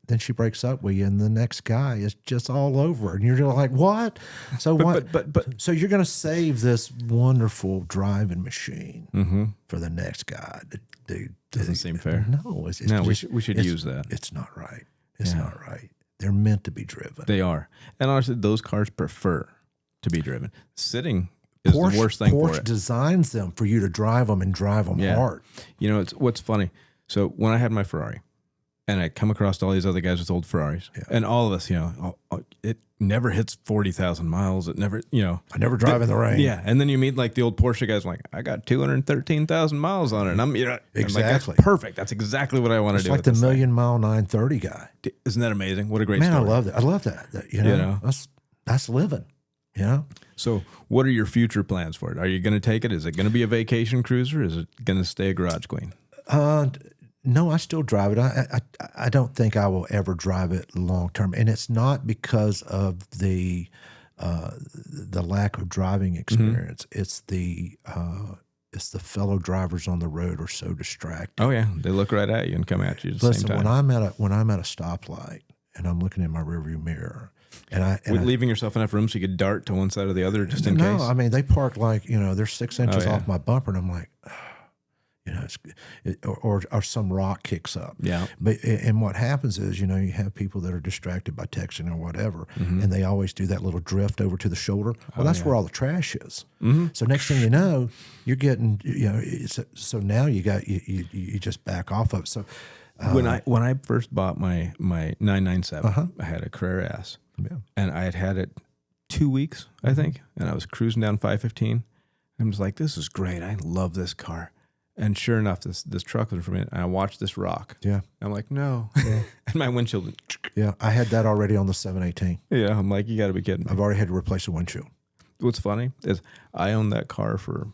then she breaks up with you, and the next guy is just all over, and you're like, what? So so you're going to save this wonderful driving machine for the next guy? Doesn't seem fair. No, we should use that. It's not right. It's not right. They're meant to be driven. They are, and honestly, those cars prefer to be driven. Sitting is the worst thing for it. Porsche designs them for you to drive them and drive them hard. It's what's funny. So when I had my Ferrari, and I come across all these other guys with old Ferraris, and all of us, it never hits 40,000 miles. It never, I never drive in the rain. Yeah, and then you meet like the old Porsche guys, like I got 213,000 miles on it, and I'm, exactly. I'm like, that's perfect. That's exactly what I want to do. It's like the million mile 930 guy. Isn't that amazing? What a great story. I love that. I love that. That's living. So, what are your future plans for it? Are you going to take it? Is it going to be a vacation cruiser? Is it going to stay a garage queen? No, I still drive it. I don't think I will ever drive it long term, and it's not because of the lack of driving experience. It's the fellow drivers on the road are so distracted. Oh yeah, they look right at you and come at you at the same time. When I'm at a stoplight and I'm looking in my rearview mirror, leaving yourself enough room so you could dart to one side or the other just in case. No, I mean they park like they're 6 inches off my bumper, and I'm like. Or some rock kicks up. Yeah. And what happens is, you have people that are distracted by texting or whatever, and they always do that little drift over to the shoulder. Well, that's where all the trash is. So next thing you know, you're getting, so now you just back off of it. So when I first bought my 997, I had a Carrera S, and I had it 2 weeks, I think, and I was cruising down 515. I was like, this is great. I love this car. And sure enough, this truck was from it, and I watched this rock. Yeah. I'm like, no. Yeah. And my windshield. Yeah, I had that already on the 718. Yeah, I'm like, you got to be kidding me. I've already had to replace the windshield. What's funny is I owned that car for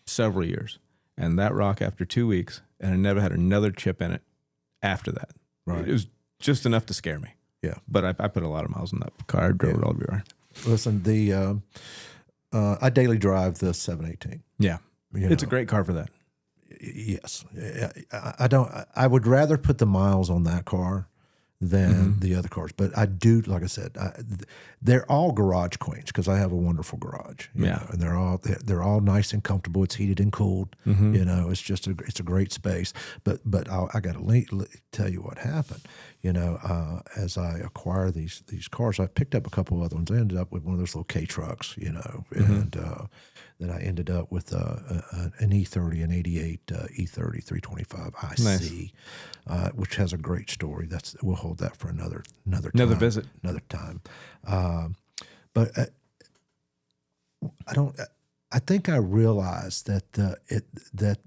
several years, and that rock after 2 weeks, and I never had another chip in it after that. Right. It was just enough to scare me. Yeah. But I put a lot of miles on that car. I drove it all everywhere. Listen, I daily drive the 718. Yeah. It's a great car for that. Yes, I would rather put the miles on that car than the other cars, but I do. Like I said, they're all garage queens because I have a wonderful garage. You know, and they're all nice and comfortable. It's heated and cooled. It's just it's a great space. But I got to tell you what happened. As I acquire these cars, I picked up a couple of other ones. I ended up with one of those little K trucks. And then I ended up with an E30, an 88 E30 325 IC, nice. Which has a great story. We'll hold that for another time, visit, another time. But I think I realized that that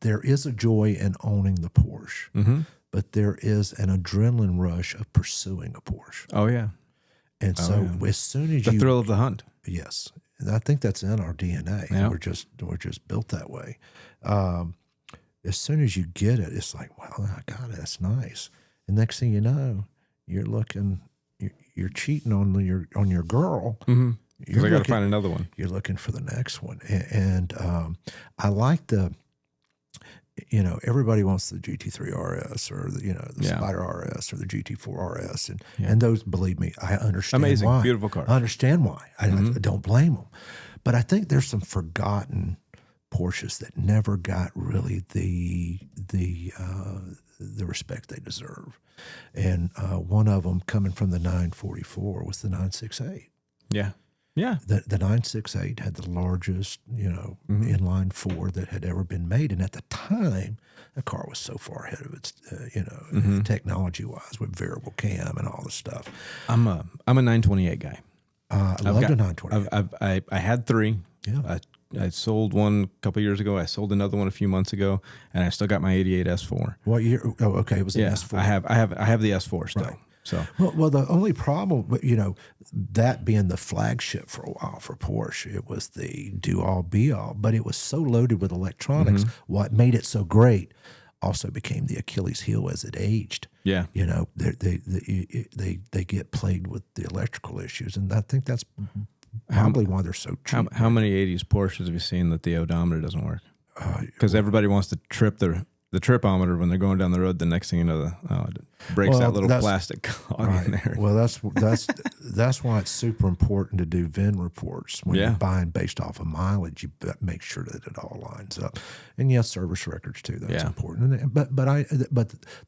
there is a joy in owning the Porsche, but there is an adrenaline rush of pursuing a Porsche. Oh yeah, and as soon as the thrill of the hunt. Yes. And I think that's in our DNA. Yep. We're just built that way. As soon as you get it, it's like, wow, God, that's nice. And next thing you know, you're cheating on your girl. Because I got to find another one. You're looking for the next one, and I like everybody wants the GT3 RS or the Spider RS or the GT4 RS, and those, believe me, I understand. Amazing, why. Beautiful car. I understand why. I don't blame them, but I think there's some forgotten Porsches that never got really the respect they deserve, and one of them coming from the 944 was the 968. Yeah. Yeah, the 968 had the largest, inline four that had ever been made, and at the time, the car was so far ahead of its, technology-wise with variable cam and all this stuff. I'm a 928 guy. I love the 928. I had three. Yeah. I sold one a couple years ago. I sold another one a few months ago, and I still got my 88 S4. What year? Oh, okay, it was an S4. I have the S4 still. Right. So well, the only problem, that being the flagship for a while for Porsche, it was the do all be all, but it was so loaded with electronics. What made it so great? also became the Achilles heel as it aged. Yeah. You know, they get plagued with the electrical issues, and I think that's probably why they're so cheap. How many 80s Porsches have you seen that the odometer doesn't work? Because everybody wants to trip the tripometer when they're going down the road. The next thing you know, it breaks that little plastic cog in there. Well, that's why it's super important to do VIN reports when you're buying based off of mileage. You make sure that it all lines up, and yes, service records too. That's important. But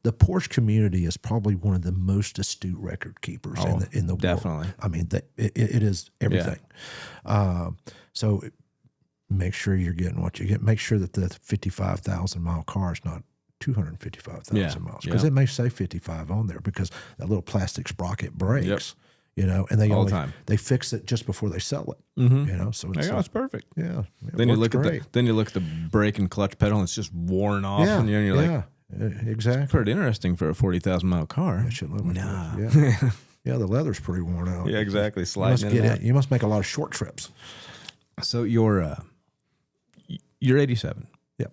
the Porsche community is probably one of the most astute record keepers in the world. Definitely. I mean, it is everything. Yeah. So make sure you're getting what you get. Make sure that the 55,000 mile car is not 255,000 miles, because it may say 55 on there because that little plastic sprocket breaks. You know, and they fix it just before they sell it. Mm-hmm. You know, so it's perfect. Yeah. Then you look at the brake and clutch pedal, and it's just worn off, and you're like, exactly. It's pretty interesting for a 40,000 mile car. Yeah, the leather's pretty worn out. Yeah, exactly. Sliding you must make a lot of short trips. So you're 87. Yep.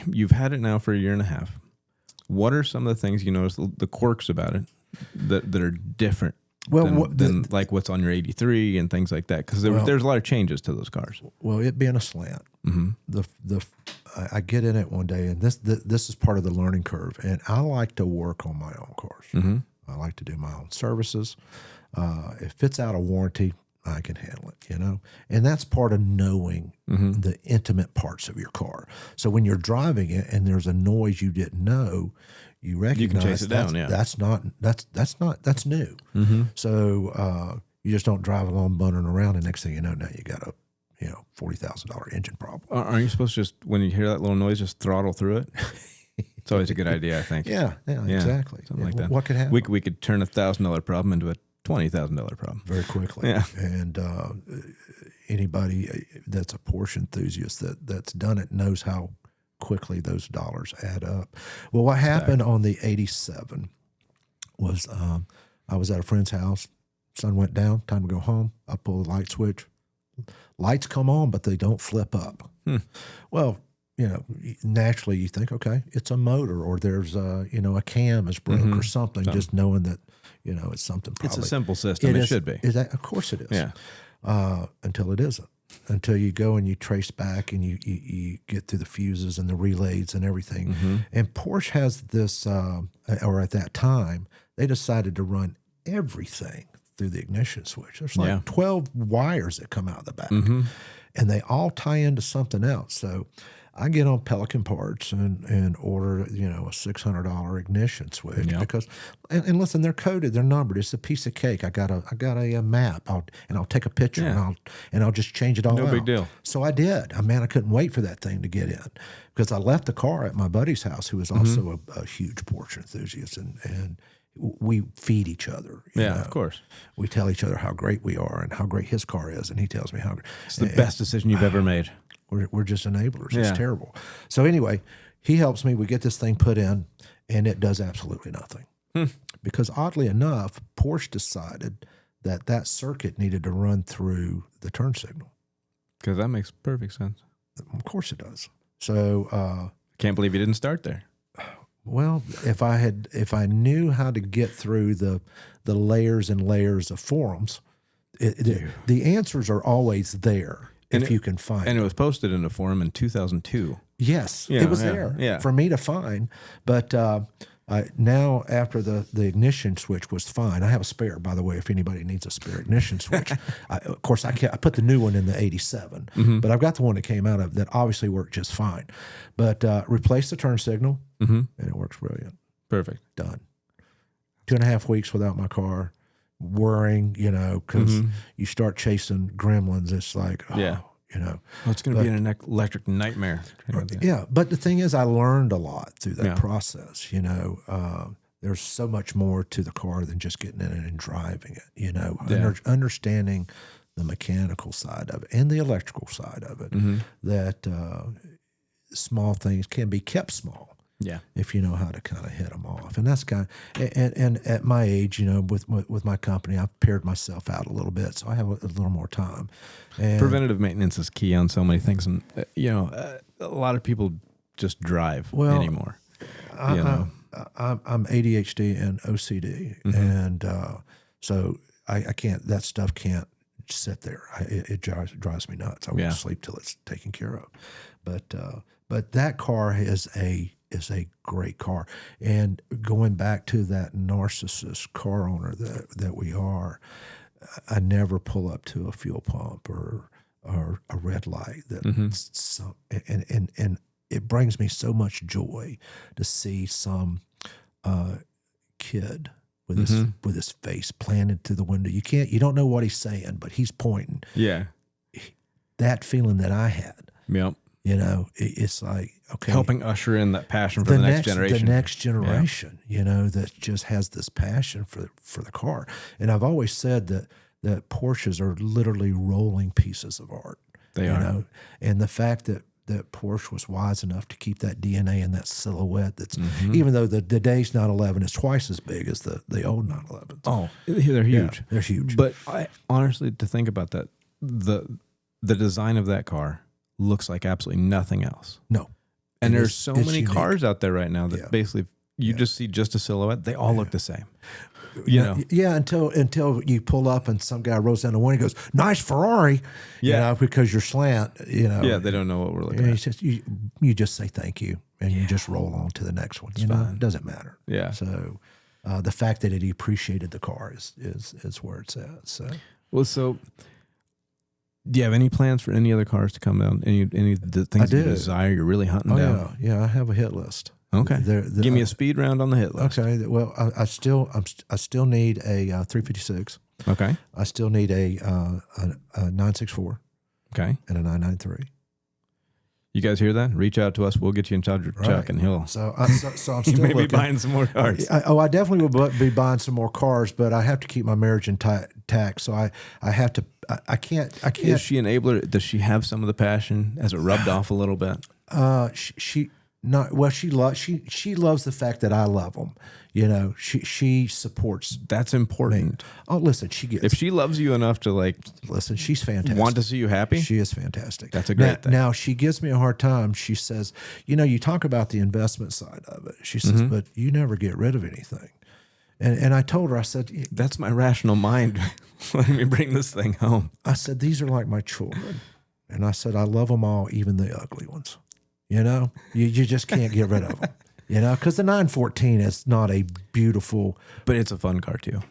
You've had it now for a year and a half. What are some of the things you notice, the quirks about it that are different than like what's on your 83 and things like that? Because there's a lot of changes to those cars. Well, it being a slant, I get in it one day, and this is part of the learning curve. And I like to work on my own cars. Mm-hmm. I like to do my own services. If it's out of warranty, I can handle it, you know? And that's part of knowing the intimate parts of your car. So when you're driving it and there's a noise you didn't know, you recognize you can chase it down, that's new. Mm-hmm. So you just don't drive along buttering around, and next thing you know, now you got a $40,000 engine problem. Aren't you supposed to just, when you hear that little noise, just throttle through it? It's always a good idea, I think. Yeah, exactly. Something like that. What could happen? We could turn a $1,000 problem into a $20,000 problem very quickly. Yeah. And anybody that's a Porsche enthusiast that's done it knows how quickly those dollars add up. Well, what happened on the 87 was I was at a friend's house. Sun went down. Time to go home. I pull the light switch. Lights come on, but they don't flip up. Well, you know, naturally you think, okay, it's a motor, or there's a cam is broke or something. Just knowing that, it's something. Probably. It's a simple system. It should be. Of course it is. Yeah. Until it isn't. Until you go and you trace back and you get through the fuses and the relays and everything. Mm-hmm. And Porsche has this, or at that time, they decided to run everything through the ignition switch. There's like 12 wires that come out of the back, and they all tie into something else. So I get on Pelican Parts and order, a $600 ignition switch because, and listen, they're coded, they're numbered. It's a piece of cake. I got a map. I'll take a picture and I'll just change it all out. No big deal. So I did. I couldn't wait for that thing to get in, because I left the car at my buddy's house, who is also a huge Porsche enthusiast, and we feed each other. Of course. We tell each other how great we are and how great his car is, and he tells me how great. It's the best decision you've ever made. We're just enablers. It's terrible. So anyway, he helps me. We get this thing put in, and it does absolutely nothing. Because oddly enough, Porsche decided that circuit needed to run through the turn signal. Because that makes perfect sense. Of course it does. So can't believe you didn't start there. Well, if I knew how to get through the layers and layers of forums, the answers are always there. If you can find it. And it was posted in a forum in 2002. Yes, it was there for me to find. But now, after the ignition switch was fine, I have a spare, by the way, if anybody needs a spare ignition switch. Of course, I put the new one in the 87, but I've got the one that came out of that obviously worked just fine. But replace the turn signal, and it works brilliant. Perfect. Done. 2.5 weeks without my car. Worrying, because you start chasing gremlins. It's like, it's going to be an electric nightmare. Yeah, but the thing is, I learned a lot through that process. There's so much more to the car than just getting in it and driving it. Understanding the mechanical side of it and the electrical side of it. That small things can be kept small. Yeah, if you know how to kind of hit them off, and that's and at my age, with my company, I've paired myself out a little bit, so I have a little more time. And preventative maintenance is key on so many things, and a lot of people just drive anymore. I'm ADHD and OCD, and so I can't. That stuff can't sit there. It drives me nuts. I want to sleep till it's taken care of. But that car is a great car. And going back to that narcissist car owner that we are, I never pull up to a fuel pump or a red light. And it brings me so much joy to see some kid with his face planted to the window. You don't know what he's saying, but he's pointing. Yeah. That feeling that I had. Yep. It's like, okay, helping usher in that passion for the next generation. The next generation, that just has this passion for the car. And I've always said that Porsches are literally rolling pieces of art. They are. And the fact that Porsche was wise enough to keep that DNA in that silhouette that's, even though the today's 911 is twice as big as the old 911s. Oh, they're huge. Yeah, they're huge. But honestly, to think about that, the design of that car looks like absolutely nothing else. No. And there's so many cars out there right now that basically you just see just a silhouette. They all look the same. Yeah, until you pull up and some guy rolls down the window and goes, "Nice Ferrari," because you're slant, Yeah, they don't know what we're looking at. Just, you just say thank you and you just roll on to the next one. It doesn't matter. Yeah. So the fact that he appreciated the car is where it's at. So do you have any plans for any other cars to come out? Any of the things you desire you're really hunting down? Yeah, I have a hit list. Okay. Give me a speed round on the hit list. Okay. Well, I still need a 356. Okay. I still need a 964. Okay. And a 993. You guys hear that? Reach out to us. We'll get you in touch with Chuck, and he'll. So I'm still looking. Buying some more cars. I definitely will be buying some more cars, but I have to keep my marriage intact. So I have to. I can't. Is she an enabler? Does she have some of the passion? Has it rubbed off a little bit? She loves the fact that I love them. She supports. That's important. Me. Oh, listen, if she loves you enough to listen, she's fantastic. Want to see you happy? She is fantastic. That's a great thing. Now she gives me a hard time. She says, you talk about the investment side of it. She says, but you never get rid of anything. And I told her, I said, that's my rational mind. Let me bring this thing home. I said, these are like my children. And I said, I love them all, even the ugly ones. You just can't get rid of them. Because the 914 is not a beautiful, but it's a fun car too,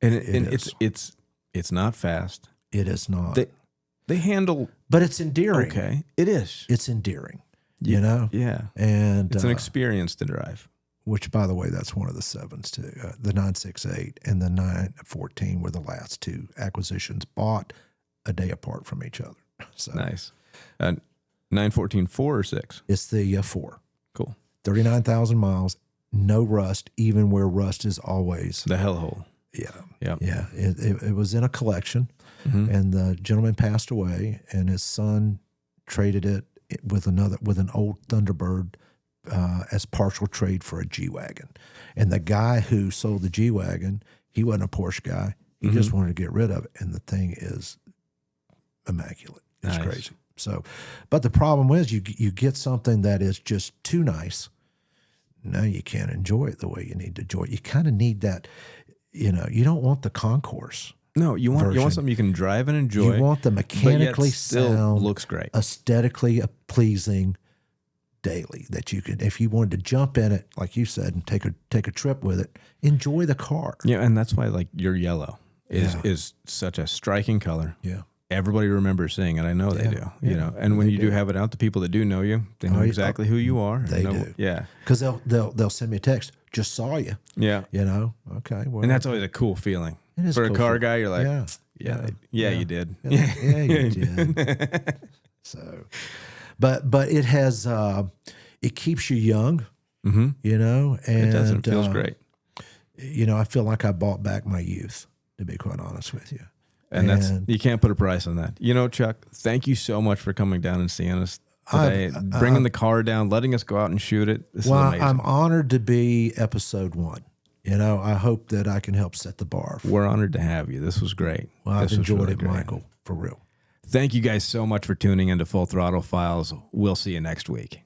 and it's not fast. It is not. They handle, but it's endearing. Okay, it is. It's endearing. Yeah, and it's an experience to drive. Which, by the way, that's one of the sevens too. The 968 and the 914 were the last two acquisitions bought a day apart from each other. So nice. 914 4 or 6? It's the 4. Cool. 39,000 miles, no rust, even where rust is always the hellhole. Yeah. Yeah. Yeah. It was in a collection, and the gentleman passed away, and his son traded it with an old Thunderbird as partial trade for a G-Wagon. And the guy who sold the G-Wagon, he wasn't a Porsche guy. He just wanted to get rid of it, and the thing is immaculate. It's crazy. So, but the problem is you get something that is just too nice. Now you can't enjoy it the way you need to enjoy it. You kind of need that, you don't want the concourse. No, you want something you can drive and enjoy. You want the mechanically sound, looks great, aesthetically pleasing daily that you can, if you wanted to jump in it, like you said, and take a trip with it, enjoy the car. Yeah, and that's why your yellow is such a striking color. Yeah. Everybody remembers seeing it. I know they do. And when you do have it out, the people that do know you, they know exactly who you are. They do. Yeah. Because they'll send me a text. Just saw you. Yeah. Okay. Well, and that's always a cool feeling. It is for cool a car guy. You're like, yeah, you did. Yeah, you did. So, but it has it keeps you young. And it does. It feels great. I feel like I bought back my youth, to be quite honest with you. And you can't put a price on that. Chuck, thank you so much for coming down and seeing us today, bringing the car down, letting us go out and shoot it. This is amazing. I'm honored to be episode 1. I hope that I can help set the bar. We're honored to have you. This was great. Well, I've enjoyed it, Michael, for real. Thank you guys so much for tuning into Full Throttle Files. We'll see you next week.